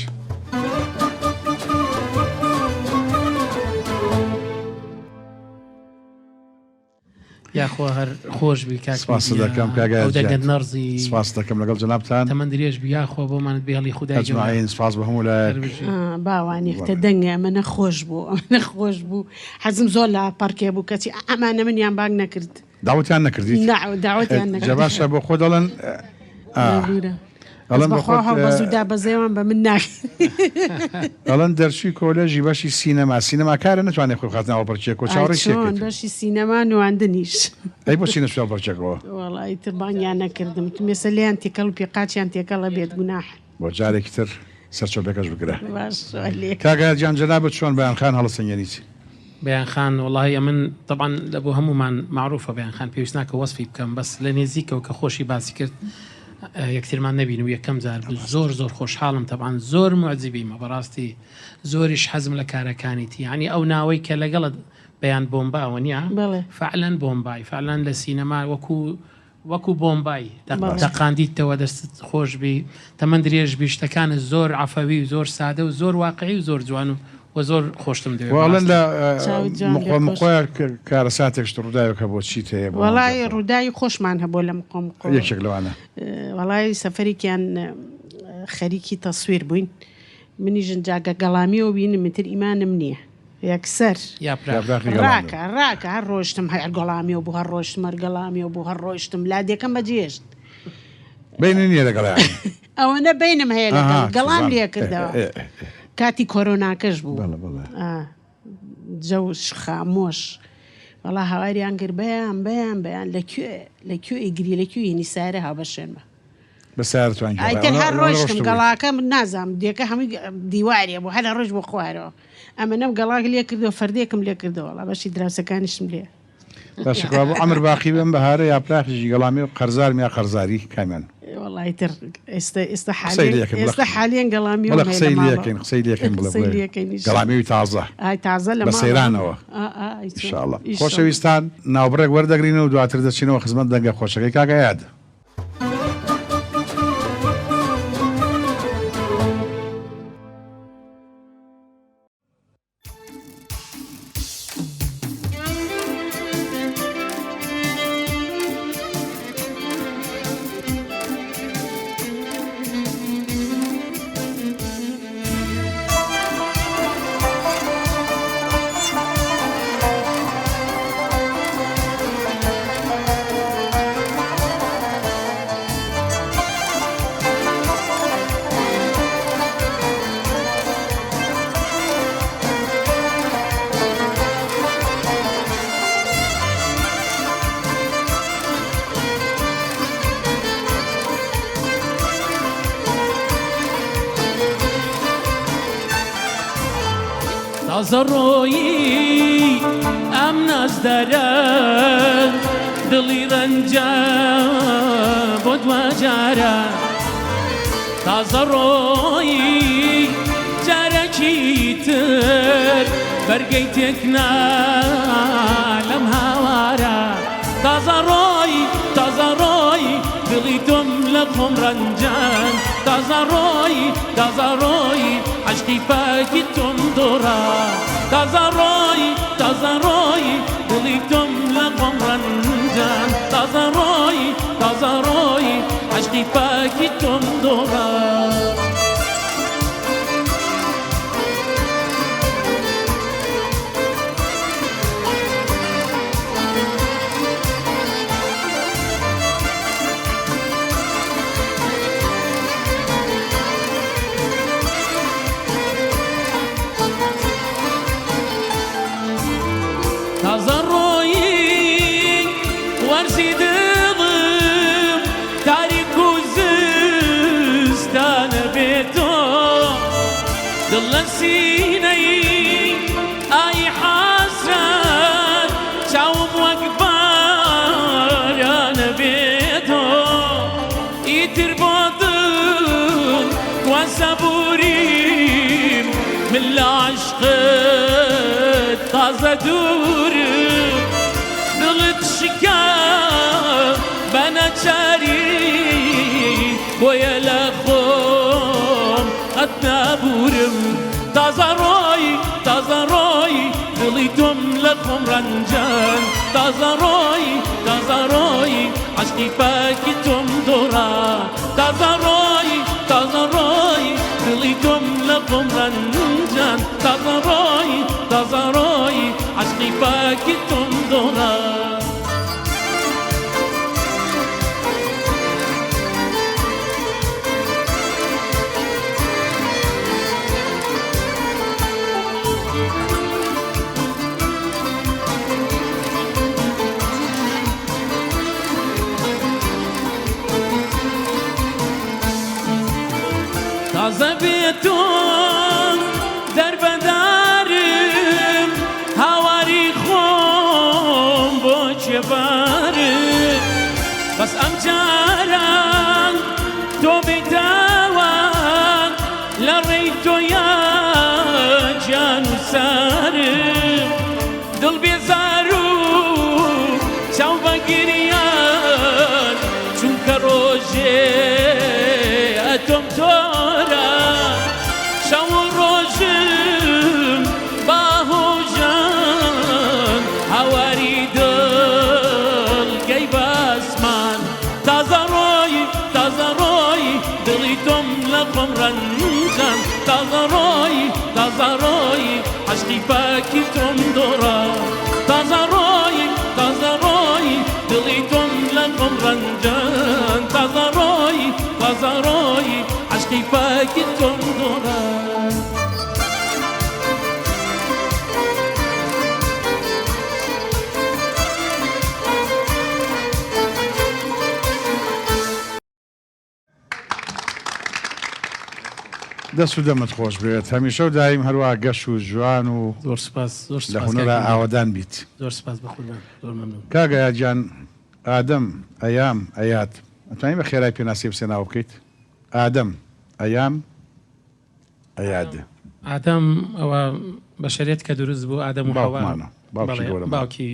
یاخوا هەر خۆش بی سپاس دەکەم کاگای دەگەن نەرزی سپاس دەکەم لەگەڵ جەنابتان تەمەند درێژ بی یاخوا بۆمانت بێڵی خودای ئەجمعین سپاس بە هەموو لایەک باوانێکتە دەنگە ئەمە نەخۆش بوو ئەمە نەخۆش بوو حەزم زۆر لە پارکێ بوو کەچی ئەمانە منیان باگ نەکرد داوەتیان نەکردیت داوەتیان نەکرد جەباشە بۆ خۆ دەڵێن بەزوودا بەزێوان بە من ناک ئەڵەن دەرچووی کۆلێژی بەشی سینەما کارە نتوانێت خۆی خاتنەوە بەرچێک و چاڕی شێکرد بەشی سینەما نواندنیش ئەی بۆ چی نەچوە بەرچێکەوە وەڵی تربانیان نەکردم تو مێسە لیان تێکەڵ و پێقاچیان تێکەڵە بێت گوناح بۆ جارێکی تر سەرچۆپێکەش بگرە باش کاگای جان جەنابەت چۆن بەیانخان هەڵسەنگێنیت بەیانخان وڵی من طبعا لە بۆ هەمومان معروفە بەیانخان پێویست ناکە وەسفی بکەم بەس لە نێزیکەوە کە خۆشی باسی کرد یەکترمان نەبین و یەکەم جار زۆر زۆر خۆشحاڵم طبعا زۆر معجزبیمە بەڕاستی زۆریش حەزم لە کارەکانیتی یعنی ئەو ناوەی کە لەگەڵت بەیان بۆمباوە نییە فعلەن بۆمبای فعلەن لە سینەما وەکو بۆمبای بەڵێ. دەقاندیتەوە دەست خۆش بی تەمەند درێژ بی شتەکانت زۆر عەفەوی و زۆر سادە و زۆر واقعی و زۆر جوان و زۆر خۆشتم دەوێت وڵەن لە چاوی جوان لێ مقۆمقۆیان کارە ساتێکشت ڕووداوەکە بۆ چیت هەیە بۆ وەڵای ڕووداوی خۆشمان هەبوو لە مقۆم یەکێک لەوانە وەڵای سەفەرێکیان خەریکی تەسویر بووین منیژن جاگە گەڵامیەوە بینم متر ئیمانم نییە یەکسەر ڕاکە هەر ڕۆشتم هەر گەڵامیەوە بوو هەر ڕۆشتم هەر گەڵامیەوە بوو هەر ڕۆشتم لادێکەم بەجێشت بینە نییە لەگەڵیان ئەوەنە بینم هەیە لەگەڵ گەڵام لێ کردەوە کاتی کۆرۆناکەش بوو جەوش خامۆش وەڵا هاواریان کرد بەیان لەکوێ ئیگری لەکوێ نیسارە هاو بەشێنمە ئایتر هەر ڕۆشتم گەڵاکە نازام دیەکە هەمووی دیوارێ بوو هەر ڕۆژ بۆ خوارەوە ئەمە نەم گەڵاک لێ کردەوە فەردێکم لێ کردەوە وەڵا بەشی دراوسەکانیشم لێ باشکرا بۆ ئەمر باقی بم بەهارە یا پلاخیژی گەڵامی و قەرزار یا قەرزاری کامیان وەڵای تر ئێستا حالیان گەڵامی قسەی لەکەین قسەی لەکەین گەڵامیوی تازە تازە لە سەیرانەوە ئینشاءڵڵا خۆشەویستان ناوبڕێک وەردەگرین و دواتر دەچینەوە خزمەت دەنگە خۆشەکەی کاگایاد تازەڕۆیی ئەم نازدارە دڵی ڕەنجە بۆ دوجارە تازەڕۆیی جارێکی تر بەرگەی تێکنا لەم هاوارە تازەڕۆیی دڵی تۆم لە خۆم ڕەنجان تازەڕۆیی عشقی پاکی تۆم دۆڕە تازەڕۆیی دڵی تۆم لە خۆم ڕەنجان تازەڕۆیی عشقی پاکی تۆم دۆڕە تازەڕۆیی وەرزی دڵم تاریک و زستانە بێتۆ دڵ لە سینەی ئای حەسرەت چاوم وەک بارانە بێتۆ ئیتر بۆ دڵ وا سەبووریم من لە عشقت تازە دوورم دڵت شکا بە نەچاری بۆیە لە خۆم ئەت نابورم تازەڕۆیی دڵی تۆم لە خۆم ڕەنجان تازەڕۆیی عشقی پاکی تۆم دۆڕە تازەڕۆیی دڵی تۆم لە خۆم ڕەنجان تازەڕۆیی عشقی پاکی تۆم دۆڕە تازە بێتۆم دەربەدارم هاواری خۆم بۆ چێبارم بەس ئەم جاران تۆ بێتاوان لە ڕێی تۆیە گیان و سارم دڵ بێزار و چاو بە گریان تۆم تۆرە شەو و ڕۆژم باهۆژان هاواری دڵگەی باسمان تازە ڕۆی دڵی تۆم لە خۆم ڕەنجان تازە ڕۆی عەشقی پاکی تۆم دۆڕە تازە ڕۆی دڵی تۆم لە خۆم ڕەنجان تازە ڕۆی عەشقی پاکی تۆم دۆڕە دەست و دەمت خۆش بێت هەمیشە و دایم هەروە گەش و جوان و زۆر سپاس زۆر لە سپاس هونەرە ئاوەدان بیت زۆر سپاس بەخۆتان زۆر مەمنون کاگەیان گیان ئادەم ئەیام ئەیات ئەتوانین بە خێرای پێناسی بسێناوە بکەیت ئادەم ئەیام ئەیاد ئادەم ئەوە بەشەرێت کە دروست بوو ئادەم و حەوا باوکمانە باوکی بەڵێ، گەورەمان. باوکی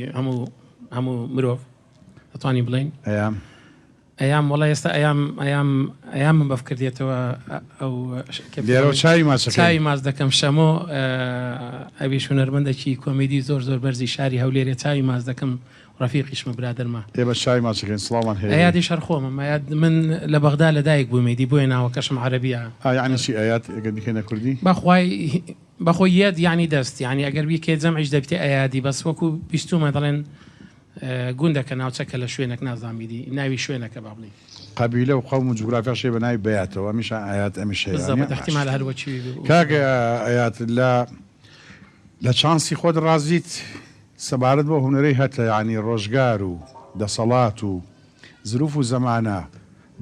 هەموو مرۆڤ دەتوانین بڵین ئەیام ئەیام وڵای ئێستا ئەیام من بەفکردێتەوە ئەو لێرە چاوی ماچەکەی چاوی ماز دەکەم شەمۆ ئەویش هونەرمەندێکی کۆمیدی زۆر بەرزی شاری هەولێرێ چاوی ماز دەکەم ڕەفیقیشمە برادرمە ئێ بە چاوی ماچەکەین سڵاوان هەیە ئەیادی شەرخۆمم من لە بەغدا لەدایک بوومێدی بۆیە ناوەکەشم عەرەبیە یعنی چی ئەیات ئەگەر بکەینە کوردی بەخۆی یەد یعنی دەست یعنی ئەگەر بیکێ جەمعیش دەبتێ ئەیادی بەس وەکو بیستومە دەڵێن گوندەکە ناوچەکە لە شوێنێک نازانمیدی ناوی شوێنەکە با بڵێ قەبیلە و قەوم و جوگرافیاشێ بە ناوی بەیاتەوە ئەمیشە ئايات ئەمیش بالضبط احتمال هەروەچی کاکە ئايات لە چانسی خۆت ڕازیت سەبارەت بۆ هونەرەی هەتە یعنی ڕۆژگار و دەسەڵات و زروف و زەمانە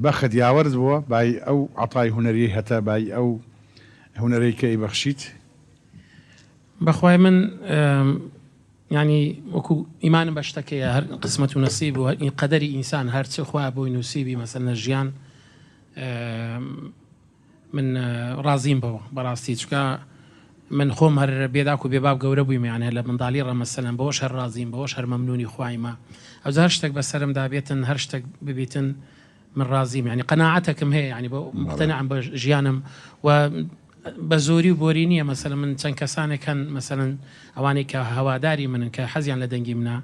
بەخت یاوەرد بووە بای ئەو عەتای هونەری هەتە بای ئەو هونەرەی کە ئیبەخشیت بەخوای من يعني وەکو ئیمانم بە شتەکەیە هەر قسمەت و نەسیب و قەدەری ئینسان هەرچ خوا بۆی نووسیبی مەسەلەن ژیان من ڕازیم بەوە بەڕاستی چکە من خۆم هەر بێداک و بێباب گەورە بوویم یانە لە منداڵی ڕەمەسەلەن بەوەش هەر ڕازیم بەوەش هەر مەمنونی خوایمە ئەو هەر شتێک بەسەرم دابێتن هەر شتێک ببیتن من ڕازیم يعني قەناعەتێکم هەیە يعني مقتەنعم بە ژیانم و بە زۆری و بۆری نییە مەسەلەن من چەند کەسانێک هەن مەسەلەن ئەوانەی کە هەواداری منن کە حەزیان لە دەنگی منە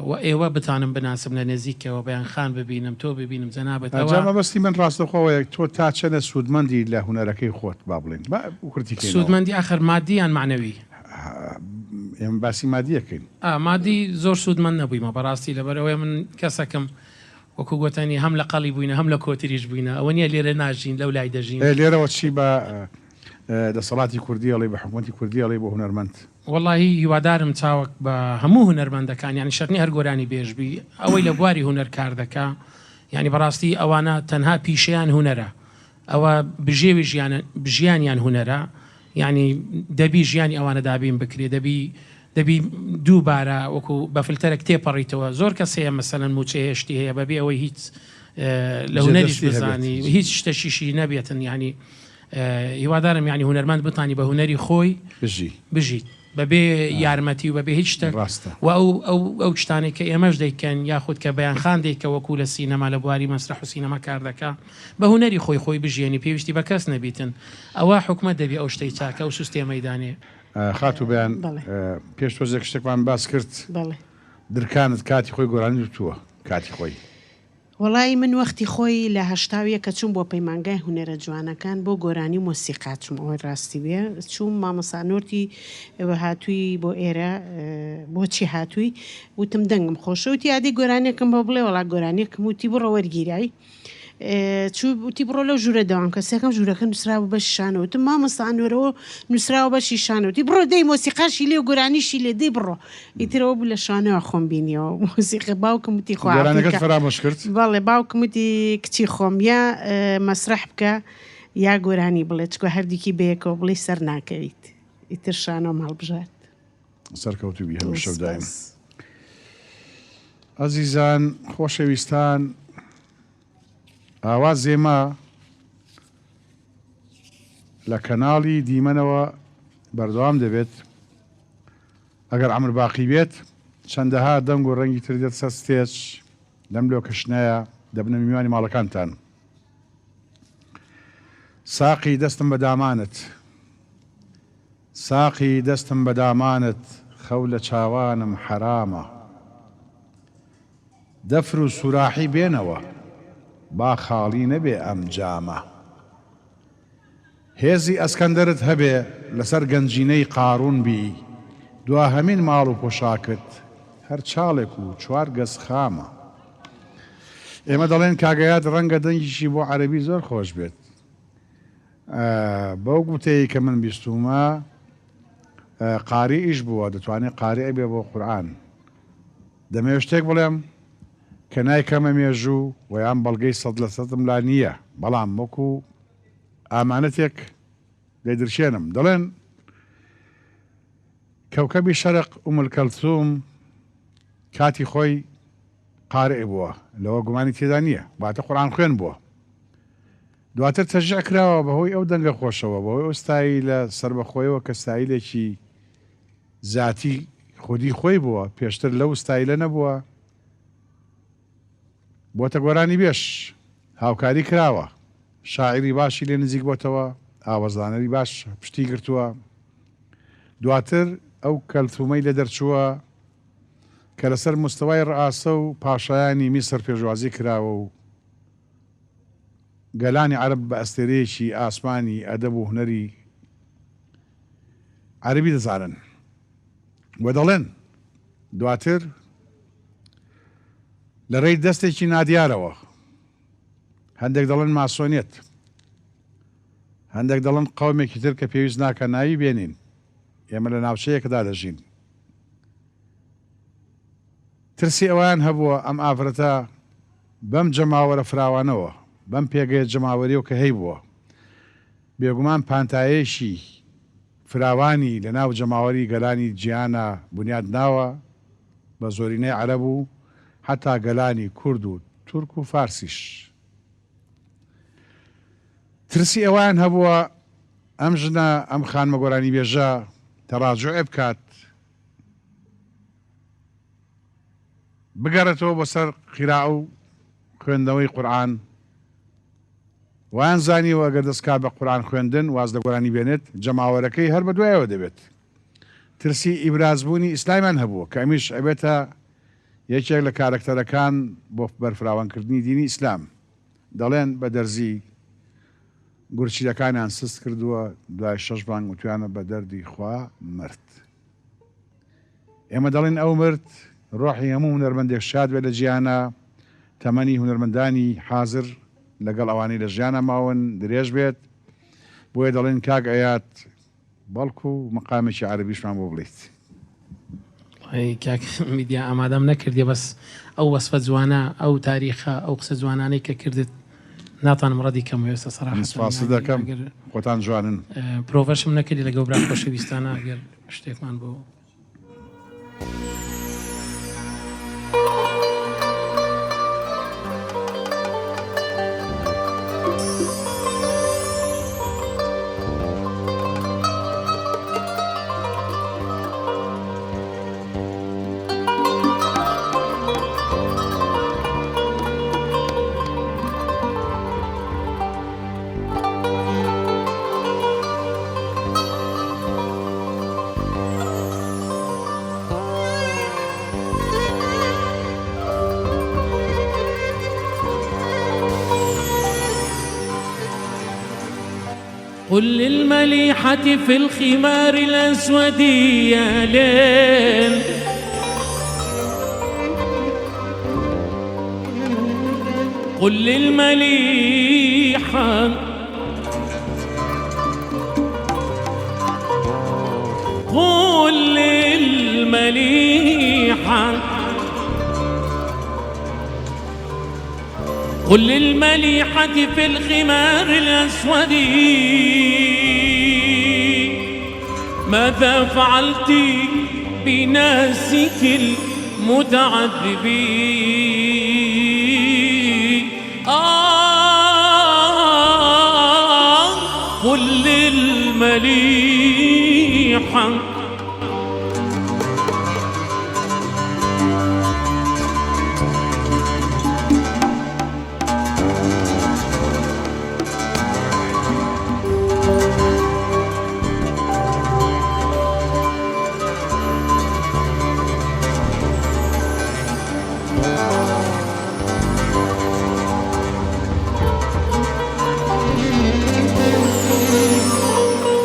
و ئێوە بتانم بناسم لە نێزیکەوە بەیان خان ببینم تۆ ببینم جەنابەت ئەوە بەستی من ڕاستەخۆوە تۆ تا چەنە سوودمەندی لە هونەرەکەی خۆت با بڵێن سوودمەندی ئاخر مادییان معنەوی ئێمە باسی مادیەکەین مادی زۆر سوودمەند نەبوویمە بەڕاستی لەبەرەوەی من کەسەکەم وەکو گوتنی هەم لە قەڵی بووینە هەم لە کۆتریش بووینە ئەوە نیە لێرە ناژین لەو لای دەژین لێرەوە چی بە دەسەڵاتی کوردی ئەڵێ بە حکوومەتی کوردی ئەڵێ بۆ هونەرمەند وەڵاهی هیوادارم چاوەک بە هەموو هونەرمەندەکان یانی شەرنی هەر گۆرانی بێژبی ئەوەی لە بواری هونەر کار دەکا یعنی بەڕاستی ئەوانە تەنها پیشەیان هونەرە ئەوە بژێوی ژیانیان هونەرە یعنی دەبی ژیانی ئەوانە دابین بکرێ دەبی دووبارە وەکو بە فلتەرێک تێپەڕیتەوە زۆر کەس هەیە مەسەلەن موچە هێشتی هەیە بەبێ ئەوەی هیچ لە هونەریش بزانی هیچ شتەشیشی نەبێتن ینی هیوادارم یعنی هونەرمەند بتانی بە هونەری خۆی بژیت بەبێ یارمەتی و بەبێ هیچ شتێک و ئەو شتانێک کە ئێمەش دەیکەن یاخود کە بەیان خان دێکە وەکو لە سینەما لە بواری مەسرح و سینەما کار دەکا بە هونەری خۆی بژێنی پێویستی بە کەس نەبیتن ئەوە حکومەت دەبی ئەو شتەی چاکە و سوستێمەدانێ خاتو بەیان پێش تۆزێک شتێکمان باس کرد درکانت کاتی خۆی گۆرانی تووە کاتی خۆی وڵی من وەختی خۆی لە هەشتاویە کە چوون بۆ پەیمانگای هونەرە جوانەکان بۆ گۆرانی مۆسیقات چوم ئەوەی ڕاستی بێ چوم مامەسانۆرتی هاتووی بۆ ئێرە بۆچی هاتووی وتم دەنگم خۆشەوتی یادی گۆرانێکم بۆ بڵێ وڵا گۆرانێکم وتی بڕە وەرگیرایی وتی بڕۆ لەو ژوورە داوام کەسێکم ژوورەکە نووسراوە بە شانەوتم مامەسانۆرەوە نووسراوە بەشی شانەوتی بڕۆ دەی مۆسیقاشی لێ و گۆرانیشی لێ دەی بڕۆ ئیترەوە بوو لە شانەوە خۆم بینیەوە مۆسیقی باوکم وتی فرامۆش کرد بەڵێ باوکم وتی کچی خۆم یا مەسرح بکە یا گۆرانی بڵێ چکە هەردیکی بەیەکەوە بڵێ سەر ناکەویت ئیتر شانەوە هەڵبژات سەرکەوتوبی هەموو شەو دایم ئەزیزان خۆشەویستان ئاوا زێمە لە کەناڵی دیمەنەوە بەردەوام دەبێت ئەگەر ئەمر باقی بێت چەندەها دەنگ و ڕەنگی تر دێت سەر ستێج لەم لۆ کەشنایە دەبنە میوانی ماڵەکانتان ساقی دەستم بە دامانت ساقی دەستم بە دامانت خەو لە چاوانم حرامە دەفر و سوراحی بێنەوە با خاڵی نەبێ ئەم جامە هێزی ئەسکەندەرت هەبێ لەسەر گەنجینەی قاڕون بی دوا هەمین ماڵ و پۆشاکت هەر چاڵێک و چوار گەز خامە ئێمە دەڵێن کاگەیات ڕەنگە دەنگیشی بۆ عەرەبی زۆر خۆش بێت بەو گوتەیە کە من بیستومە قاریئیش بووە دەتوانێت قاریئە بێ بۆ قورئان دەمەوێت شتێک بڵێم کە نایکەمە مێژوو و یان بەڵگەی 100% لا نییە بەڵام وەکو ئامانەتێک دەیدرشێنم دەڵێن کەوکەبی شەرق کەلثوم کاتی خۆی قارئ بووە لەوە گومانی تێدا نییە واتە قورئان خوێن بووە دواتر تەرجیع کراوە بەهۆی ئەو دەنگە خۆشەوە بەهۆی ئەو ستایلە سربەخۆیەوە کە ستایلێکی ذاتی خودی خۆی بووە پێشتر لەو ستایلە نەبووە بۆتە گۆرانی بێش هاوکاری کراوە شاعری باشی لێ نزیک بۆتەوە ئاوەزانەری باش پشتی گرتووە دواتر ئەو کەلثومەی لە دەرچووە کە لەسەر مستەوای ڕئاسە و پاشایانی میسر پێشوازی کراوە و گەلانی عەرب بە ئەستێرەیەکی ئاسمانی ئەدەب و هونەری عەربی دەزانن و دەڵێن دواتر لە ڕێی دەستێکی نادیارەوە هەندێک دەڵێن ماسۆنیەت هەندێک دەڵێن قەومێکی تر کە پێویست ناکە ناوی بێنین ئێمە لە ناوچەیەکدا دەژین ترسی ئەویان هەبووە ئەم ئافرەتە بەم جەماوەرە فراوانەوە بەم پێگەیە جەماوەریەوە کە هەی بووە بێگومان پانتایەشی فراوانی لە ناو جەماوەری گەلانی جیانە بنیاد ناوە بە زۆرینەی عەرەب و حتا گەلانی کورد و تورک و فارسیش ترسی ئەویان هەبووە ئەم ژنە ئەم خانمە گۆرانی بێژە تەڕاجوعێ بکات بگەڕێتەوە بەسەر قیراء و خوێندنەوەی قورئان وان زانیوە ئەگەر دەستکات بە قورئان خوێندن واز لە گۆرانی بێنێت جەماوەرەکەی هەر بەدوایەوە دەبێت ترسی ئیبرازبوونی ئیسلامیان هەبووە کە ئەمیش ئەبێتە یەکێک لە کارەکتەرەکان بۆ بەرفراوانکردنی دینی ئیسلام دەڵێن بە دەرزی گورچیلەکانیان سست کردووە دوای 6 بانگ وتویانە بە دەردی خوا مرد ئێمە دەڵێن ئەو مرد ڕۆحی هەموو هونەرمەندێک شاد بێت لە جیانە تەمەنی هونەرمەندانی حازر لەگەڵ ئەوانەی لە ژیانە ماون درێژ بێت بۆیە دەڵێن کاک ئەیات بەڵکو و مەقامێکی عەرەبیشمان بۆ بڵێیت کاک میدیا ئامادەم نەکردی بەس ئەو وەسفە جوانە ئەو تاریخە ئەو قسە جوانانەی کە کردت ناتوانم ڕەدی کەم وێستا سەراحەتەن سپاس دەکەم خۆتان جوانن پرۆڤەرشم نەکردی لەگەڵ برا خۆشەویستانە ئەگەر شتێکمان بۆ قل للمليحة في الخمار الأسود يا ليل قل للمليحة قل للمليحة قل للمليحة في الخمار الأسود ماذا فعلت بناسك المتعذبين قل للمليحة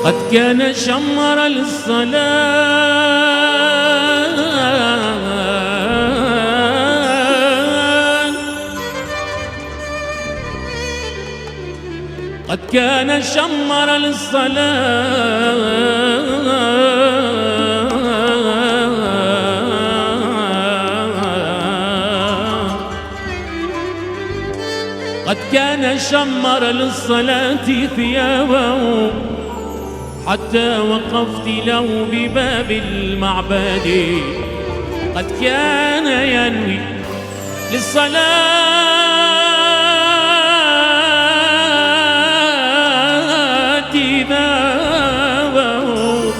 قد كان شمر للصلاة قد كان شمر للصلاة قد كان شمر للصلاة ثيابه حتى وقفت له بباب المعبد قد كان ينوي للصلاة ذابه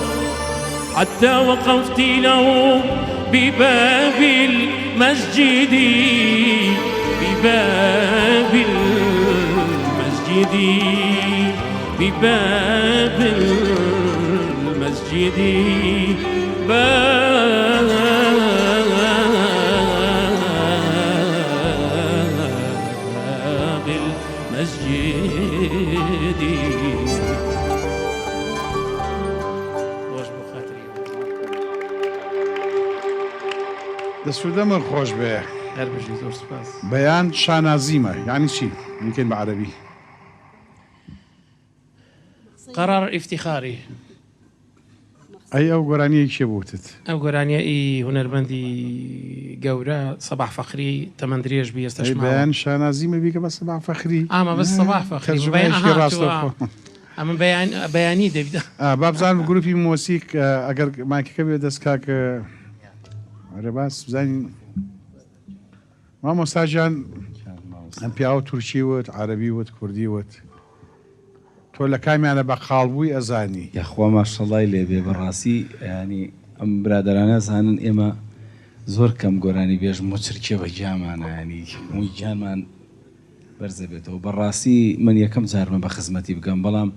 حتى وقفت له بباب المسجد بباب المسجد بباب المسجد باب المسجد خۆش بۆ خاتری دەسوودەمە خۆش بێ هەر بژی زۆر سپاس. بەیان شانازیمە یعنی چی میکەین بە عەرەبی قرار افتخاری ئەی ئەو گۆرانیە کێ بوتت ئەو گۆرانیایی هوەرمەندی گەورە سەباح فەخری تەمەند درێژ بی ئێستش ئەی بەیان شانازیمە بیکە بە سەباح فەخری ئاما بەس سەباح فەخری تەرجمەیەکی ڕاستە ئەمە بەیانی دەبیدا بابزانم گروپی مۆسیک ئەگەر ماکەکە بێ دەست کاکە ئەرە باس بزانین مامۆستاژیان ئەم پیاوە تورکی وت عەرەبی وت کوردی وت تۆ لە کامیانە بە خاڵبووی ئەزانی یاخوا ماشەڵای لێبێ بەڕاستی ینی ئەم برادرانە زانن ئێمە زۆر کەم گۆرانی بێژ مچرکێ بە گیامانە ینی مووی گیانمان بەرزە بێتەوە بەڕاستی من یەکەم جارمە بە خزمەتی بگەم بەڵام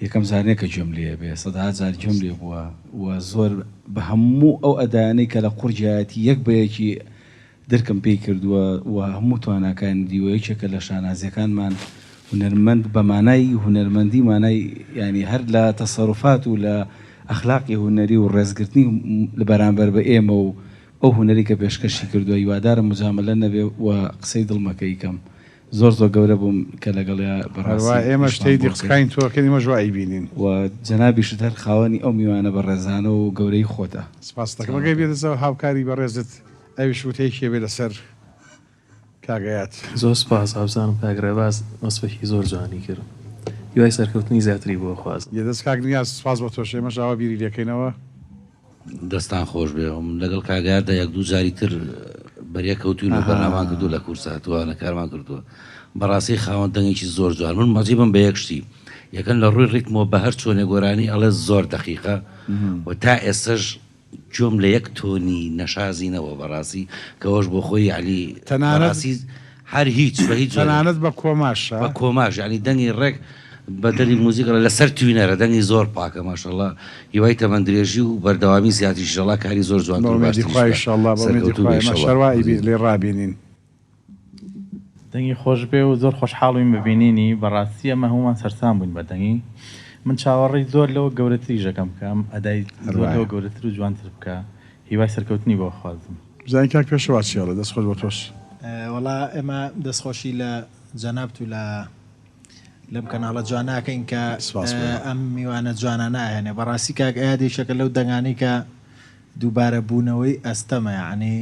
یەکەم جارنێک کە گوێم لێ بێ سەدها جار گوێم لێ بووە و زۆر بە هەموو ئەو ئەدایانەی کە لە قورجایەتی یەک بەیەکی درکم پێی کردووە و هەموو تواناکان دیوە یەکێکە لە شانازیەکانمان هونەرمەند بەمانای هونەرمەندی مانای ینی هەر لە تەسەڕوفات و لە ئەخلاقی هونەری و ڕێزگرتنی لە بەرامبەر بە ئێمە و ئەو هونەری کە پێشکەشی کردووە هیوادارم مجاملە نەبێ و قسەی دڵمەکەی کەم زۆر گەورە بووم کە لەگەڵیا بەڕاستی ئێمە شتەی دیقسکاین تۆکەنی مەژوایی بینین و جەنابیشت هەر خاوەنی ئەو میوانە بە ڕێزانە و گەورەی خۆتە سپاس دەکەم ئەگەر بێتەوە هاوکاری بەڕێزت ئەویش وتەیەکێ بێ لەسەر کاگەیات زۆر سپاس هاوزانم کاگرێباز مەسبەکی زۆر جوانی کرد یوای سەرکەوتنی زیاتری بۆ خواست یە دەست کاک نیاز سپاس بۆ تۆش ئێمەش ئاوا بیری لێکەینەوە دەستان خۆش بێم لەگەڵ کاگایدا یەک دوو جاری تر بەریە کەوتوین و بەرنامان کردو لە کورساتوانە کارمان کردووە بەڕاستی خاوەن دەنگێکی زۆر جوان من مەجیبم بە یەکشتی یەکەن لە ڕووی ڕیتمەوە بە هەر چۆنێ گۆرانی ئەڵێ زۆر دەقیقە و تا ئێستش جۆم لە یەک تۆنی نەشازینەوە بەڕاستی کەەوەش بۆ خۆی علی تەنانەتی هەر هیچ بە هیچ تەنانەت بە کۆماشە بە کۆماش ینی دەنگی ڕێک بە دەری موزیکە لەسەر توینەرە دەنگی زۆر پاکە ماشەڵڵا هیوای تەمەند درێژی و بەردەوامی زیاتی شەڵا کاری زۆر جوان شەروایی لێ ڕابینین دەنگی خۆش بێ و زۆر خۆشحاڵوین ببینینی بەڕاستی ئەمە هەمومان سەرسان بووین بە دەنگی من چاوەڕێی زۆر لەوە گەورەتری ژەکەم بکەم ئەدای زۆرەوە گەورەتر و جوانتر بکە هیوای سەرکەوتنی بۆ خوازم بزانین کاک پێشەوە چیاڵە دەست خۆش بۆ تۆش وەڵا ئێمە دەستخۆشی لە جەنابت و لەم کەناڵە جواناکەین کە ئەم میوانە جوانە ناهێنێ بەڕاستی کاک ئایادێشەکە لەو دەنگانی کە دووبارە بوونەوەی ئەستەمە یعنی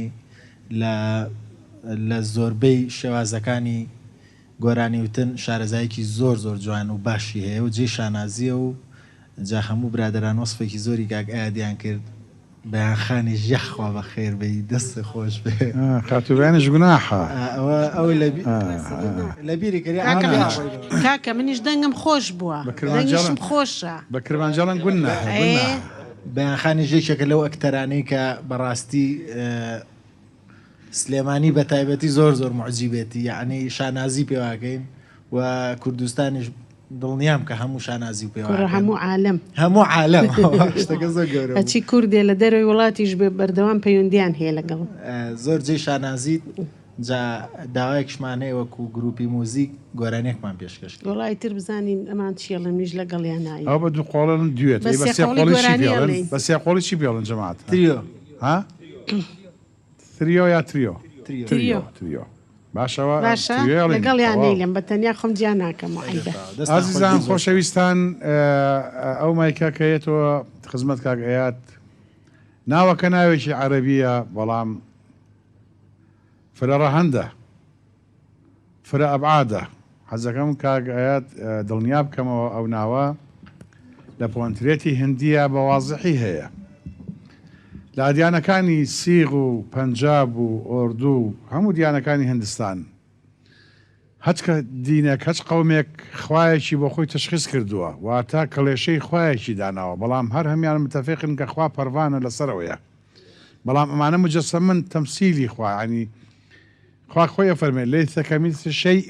لە زۆربەی شێوازەکانی گۆرانی وتن شارەزایەکی زۆر جوان و باشی هەیە و جێ شانازیە و جا هەموو برادران وەسفێکی زۆری کاک ئایادیان کرد بەیانخانی ژەخوا بە خێر بێ دەستە خۆش بێ خاتوبیانش گوناحە ئەوەی لە بیری کردی کاکە منیش دەنگم خۆش بووە دەنگیشم خۆشە بە کرمانجاڵان گونە بەیانخانی ژێکێکە لەو ئەکتەرانەی کە بەڕاستی سلێمانی بە تایبەتی زۆر معجیبێتی یعنی شانازی پێواکەین و کوردستانیش دڵنیام کە هەموو شانازی و پێوە هەموو عالم شتەکە زۆر گەورە هەچی کوردێ لە دەروی وڵاتیش بێ بەردەوام پەیوەندیان هەیە لەگەڵ زۆر جێ شانازیت جا داوایەکشمان هەیە وەکو گروپی موزیک گۆرانێکمان پێشکەش کرد. وڵی تر بزانین ئەمان چیڵە میش لەگەڵیان نایی ئەو بە دوو قۆڵن دوێت بە سێ قۆڵی گۆرانی بە سێ قۆڵی چی بێڵن جەماعەت تریۆ ها تریۆ یا تریۆ تریۆ باشەوە باشە لەگەڵیان نیلم بە تەنیا خۆم جیا ناکەم عیبە. ئازیزان خۆشەویستان ئەو مایکە کەیێتەوە خزمەت کاک ئەیات ناوەکە ناوێکی عەرەبیە بەڵام فرە ڕەهەندە فرە ئەبعادە حەزەکەم کاک ئەیات دڵنیا بکەمەوە ئەو ناوە لە پۆنترێتی هندیە بە واضحی هەیە لە دیانەکانی سیغ و پەنجاب و ئۆردو هەموو دیانەکانی هندستان هەچکە دینێک هەچ قەومێک خوایەکی بۆ خۆی تشخیص کردووە واتە کڵێشەی خوایەکی داناوە بەڵام هەر هەمیان متەفقن کە خوا پەروانە لەسەرەوەیە بەڵام ئەمانە مجەسەمن تەمسیلی خوا ینی خوا خۆی فەرمێ لەیسە کەمیثلی شەیء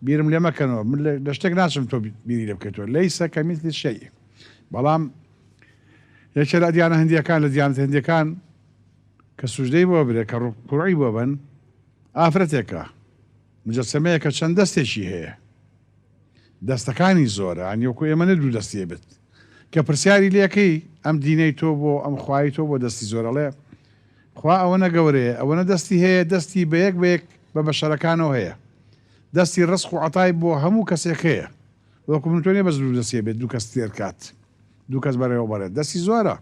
بیرم لێ مەکەنەوە من لە شتێک ناچم تۆ بیری لێ بکەیتەوە لەیسە کەمیثلی شەیء بەڵام یەکێ لە دیانە هەندیەکان لە دیانەت هەندیەکان کە سوژدەی بۆ برێ کە ڕووعی بۆ بن ئافرەتێکە مجەسەمەیە کە چەند دەستێکی هەیە دەستەکانی زۆرە ئەنیوەکو ئێمە نەدوو دەستیە بێت کە پرسیاری لەکەی ئەم دینەی تۆ بۆ ئەم خوای تۆ بۆ دەستی زۆرەڵێ خوا ئەوەنە گەورەیە ئەوەنە دەستی هەیە دەستی بەیەک بەیەک بە بەشەرەکانەوە هەیە دەستی ڕسق و عەتای بۆ هەموو کەسێک هەیە وەکو من تۆ نیە بەس دوو دەستیە بێت دوو کەس تێرکات دوو کەس بەڕێوە بەڕێت دەستی زۆرە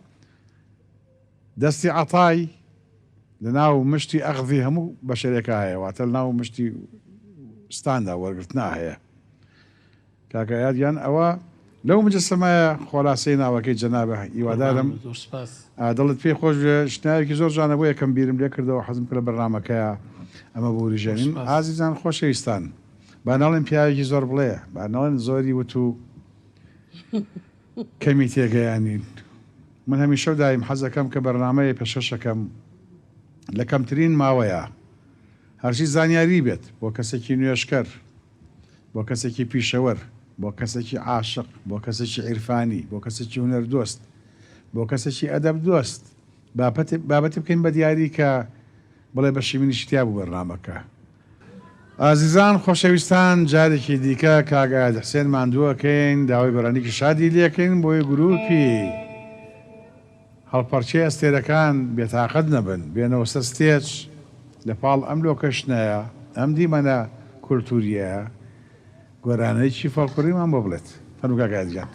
دەستی عەتای لە ناو مشتی ئەغذی هەموو بەشەرێکە هەیە واتە لە ناو مشتی ستاندا وەرگرتنا هەیە کاکەیان ئەوە لەو مجەسەمایە خۆلاسەی ناوەکەی جەنابە هیوادارم دڵت پێی خۆش شتایەکی زۆر جوانە بۆ یەکەم بیرم لێ کردەوە حەزم کرد لە بەرنامەکەیە ئەمە بۆ وریژەنین ئازیزان خۆشەویستان با ناڵێن پیاوێکی زۆر بڵێ با ناڵێن زۆری وت و کەمی تێگەیانین من هەمیشە دایم حەزەکەم کە بەرنامەیە پێشەشەکەم لە کەمترین ماوەیە هەرچی زانیاری بێت بۆ کەسێکی نوێشکەر بۆ کەسێکی پیشەوەر بۆ کەسێکی عاشق بۆ کەسێکی عیرفانی بۆ کەسێکی هونەر دۆست بۆ کەسێکی ئەدەب دۆست بابەتی بکەین بە دیاری کە بڵێ بەشی منی شتیا بوو بەرنامەکە ئازیزان خۆشەویستان جارێکی دیکە کاگایاد حسێن ماندووەکەین داوای بەڕانێکی شادی لێکەین بۆی گروپی هەڵپەرچەی ئەستێرەکان بێتاقەت نەبن بێنەوە سەر ستێج لە پاڵ ئەم لۆکەشنەیە ئەم دیمەنە کولتوریە گۆرانەیەکی فەڵقوریمان بۆ بڵێت فەرموو کاگایاد جان.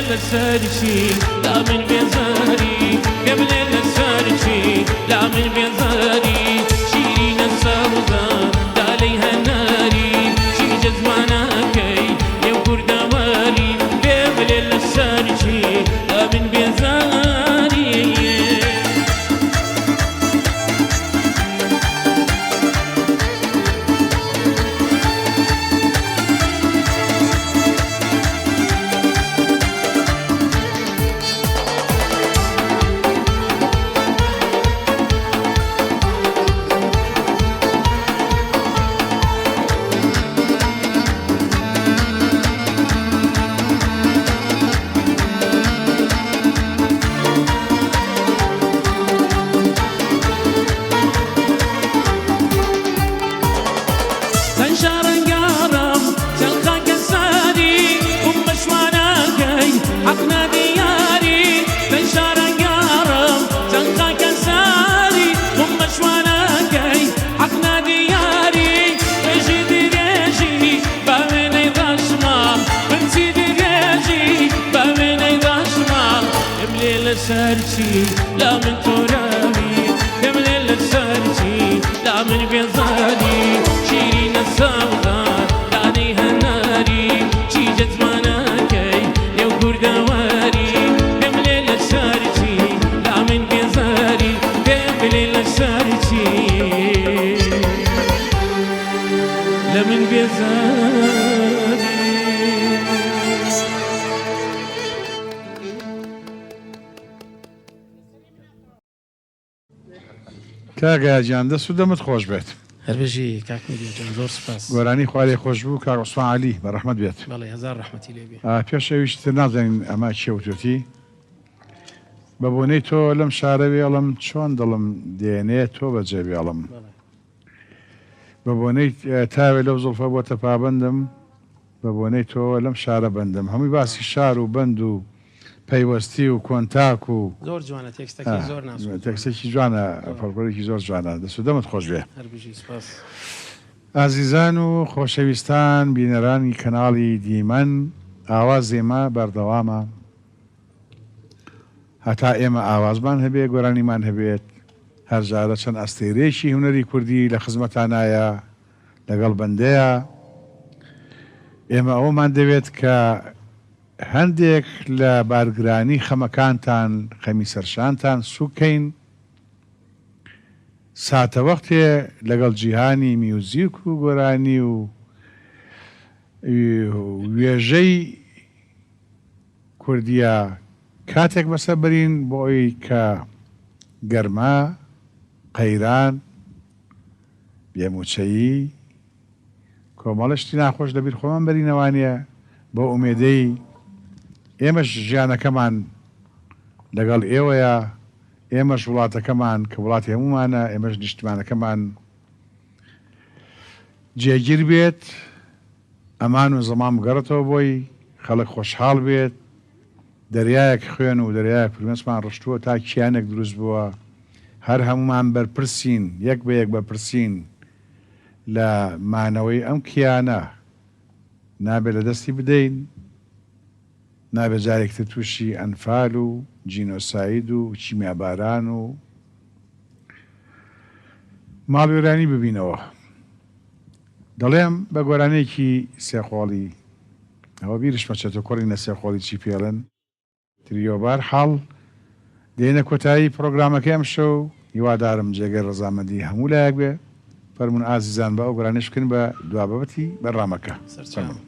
لسرشي لا من بيزاري قبل لسرشي لا من بيزاري شيرين السوداء عليها ناري شي جزوانا كي يوكر دواري قبل لسرشي لا من بيزاري حقنا دياري تنشار قارم تنخاك ساري هم شواناكي حقنا دياري بجدي ريجي باميني ضشمة بنسيدي ريجي باميني ضشمة مليل السرشي لا من ترابي مليل السرشي لا من بيضاري شيرين السوداء عليها ناري شي جزماناكي يوكر دواري بمليل السارتي لا من بيزاري بمليل السارتي لا من بيزاري کاگا گیان دەست و دەمت خۆش بێت هەربژی کاک میدیجان زۆر سپاس گۆرانی خوارێ خۆش بوو کاک عوسمان عەلی بە ڕەحمەت بێت بەڵێ هەزار ڕەحمەتی لێ بێ پێش ئەویشتر نازانین ئەمە چێوتوتی بە بۆنەی تۆ لەم شارە بێڵم چۆن دڵم دێنێت تۆ بەجێ بێڵم بە بۆنەی تاوێ لەو زڵفە بۆتە پابندم بە بۆنەی تۆ لەم شارە بندم هەمووی باسی شار و بند و پەیوەستی و کۆنتاک و زۆر جوانە تێکستەکەی زۆر ناسوود تێکستێکی جوانە فەڵکلۆرێکی زۆر جوانە دەست و دەمت خۆش بێ هەربژی سپاس ئازیزان و خۆشەویستان بینەرانی کەناڵی دیمەن ئاواز ئێمە بەردەوامە هەتا ئێمە ئاوازمان هەبێ گۆرانیمان هەبێت هەر جارە چەند ئەستێرێکی هونەری کوردی لە خزمەتانایە لەگەڵ بەندەیە ئێمە ئەومان دەوێت کە هەندێک لە بارگرانی خەمەکانتان خەمی سەرشانتان سوکەین ساتە وەختێ لەگەڵ جیهانی میوزیک و گۆرانی و وێژەی کوردیە کاتێک بەسەر برین بۆ ئەوی کە گەرما قەیران بێموچەیی کۆمەڵشتی ناخۆش لەبیر خۆمان بەرینەوانە بۆ ئومێدەی ئێمەش ژیانەکەمان لەگەڵ ئێوەیە ئێمەش وڵاتەکەمان کە وڵاتی هەمومانە ئێمەش نیشتمانەکەمان جێگیر بێت ئەمان و زەمان بگەڕێتەوە بۆی خەڵک خۆشحاڵ بێت دەریایەک خوێن و دەریایەک فرمێسمان ڕشتووە تا کیانێک دروست بووە هەر هەمومان بەرپرسین یەک بە یەک بەرپرسین لە مانەوەی ئەم کیانە نابێت لە دەستی بدەین نابێت جارێکتر تووشی ئەنفال و جینۆساید و چیمیاباران و ماڵوێرانی ببینەوە دەڵێم بە گۆرانەیەکی سێخۆڵی ئەوە بیرش مەچێتە کۆڕینە سێخۆڵی چی پێڵن تریۆبار حاڵ دێنە کۆتایی پرۆگرامەکە ئەم شەو هیوادارم جێگەی ڕەزامەندی هەموو لایەک بێ فەرمون ئازیزان بە ئەو گۆرانش بکەن بە دوابەتی بەڕامەکە سەرچاوم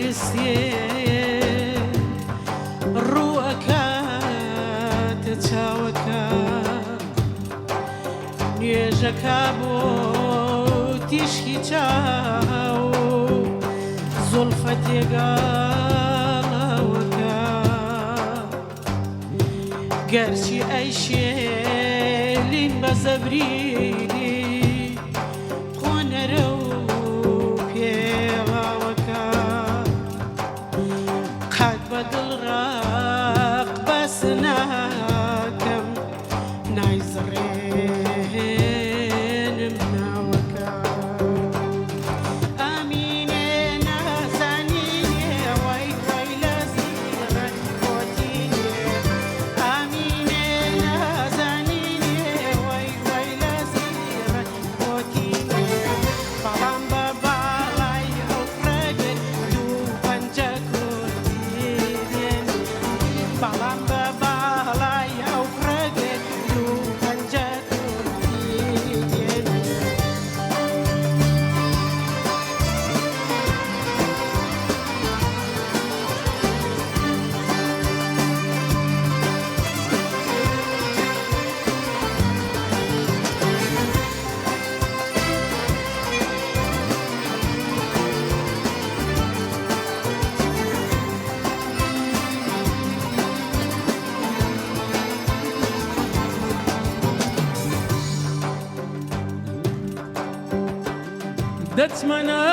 پەرستێ ڕووەکاتە چاوەکە نوێژەکە بۆ تیشکی چاو زولفە تێگاڵەوەکە گەرچی ئەیشێلین بە زەبری خۆنەرە و پێڵاوەکە قەت بە دڵڕاق بەس ناکەم نایزڕێنم ناوەکە ئەمینێ نازانینێ وای وای لە زیڕە کۆتینێ ئەمینێ نازانینێ وای وای لە زیڕە کۆتینێ بەڵام بە باڵای ئەو فرەگەر دوو پەنجە کۆتینێن بەڵام بە باڵای ئەو فرەگەر دوو پەنجە کۆتینێن دەچمەنە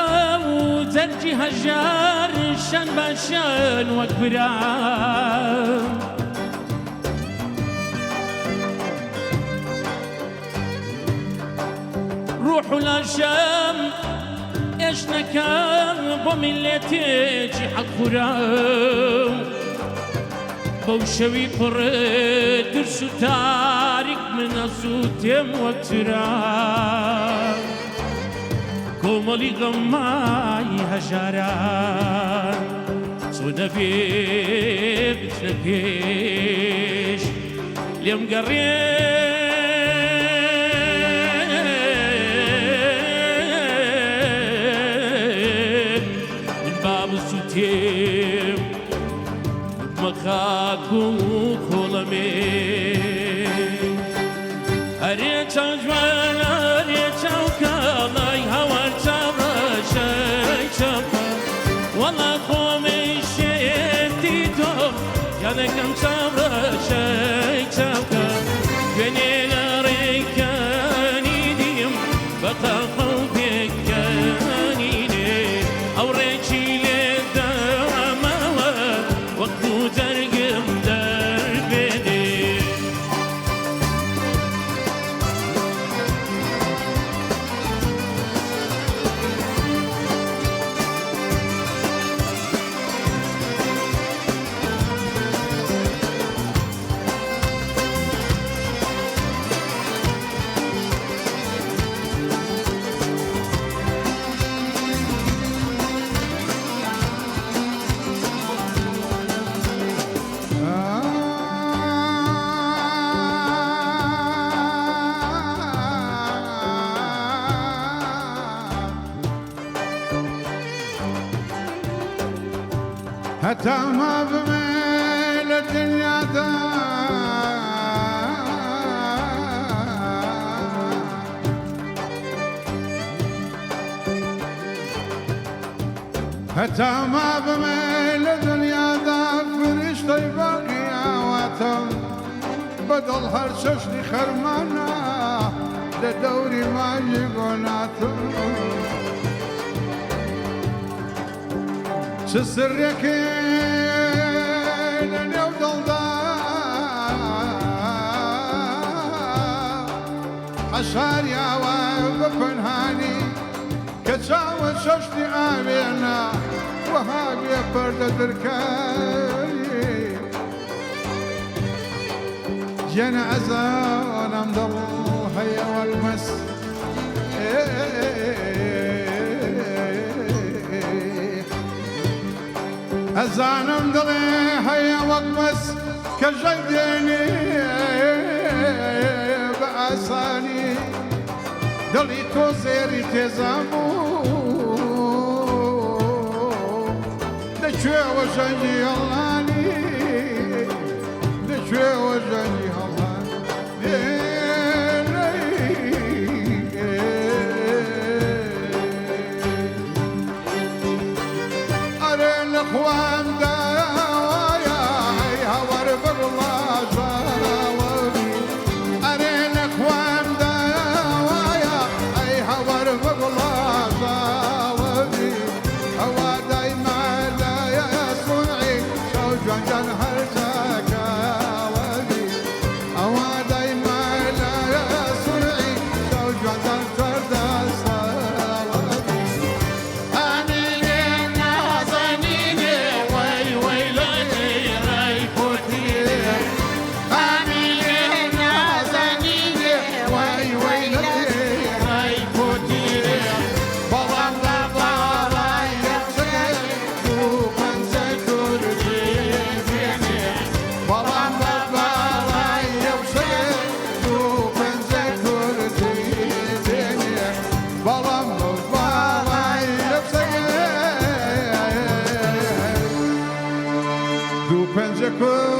و جەرگی هەژار شەن بە شەن وەک برام ڕوح و لاشەم ئێشنەکەم بۆ میلێتێکی حەقخورام بەو شەوی پڕ ترس و تاریک من ئەسووتێم وەک ترام کۆمەڵی غەمای هەژاران چۆنە بێ بچنە پێش لێم گەڕێن من با بسووتێم مەخاک و خۆڵەمێ هەرێ چاو جوانە هەرێ چاو کاڵای هەوار چاوڕەشەی چاوکە وەڵا خۆمەی شێتی تۆ یادەکەم چاوڕەشەی چاوکە دوێنێ لە ڕێکانی دیم بە تاقە و پێکەنینێ ئەو ڕێکی لێدامەوە وەک دوو جەرگم دەربێنێ حتى ما بميل الدنيا حتى ما بميل الدنيا دار فرشتي باقية واتم بدل هرششني خرمانة لدوري ما يقولاتم شسرك لن يفضل حشار يا وبنهاني كتساوى ششتي آمينا وهابي فرد دركاي جنازة ونمضل هيا والمس أزانم دلي هيا والمس كجيديني بأساني دلي تو زيري تزامو لشوێ وەژەنگی هەڵانی لشوێ وەژەنگی ئەرێ لە خواندا وایە هەوەر بڕڵاژاوەبی ئەرێ لە خواندا وایە ئەی هەوەر بڕڵاژاوەبی ئەوە دایما لایە سوعی شەو جوانجان هەرزەکەوەبی ئەوە دایما لایە سوعی شەو جوانجان زەردەستەوەبی ئەمینێ نازەنینێ وەی وەی لەی ڕای پۆتیێ ئەمینێ نازەنینێ وەی وەی لەی ڕای پۆتیێ بەڵام لە باڵای یەخشەی دوو پەنجە کوردی دێنێ بەڵام لە باڵای یەخشەی دوو پەنجە کوردی دێنێ بەڵام لە باڵای یەخشەی دوو پەنجە کوردی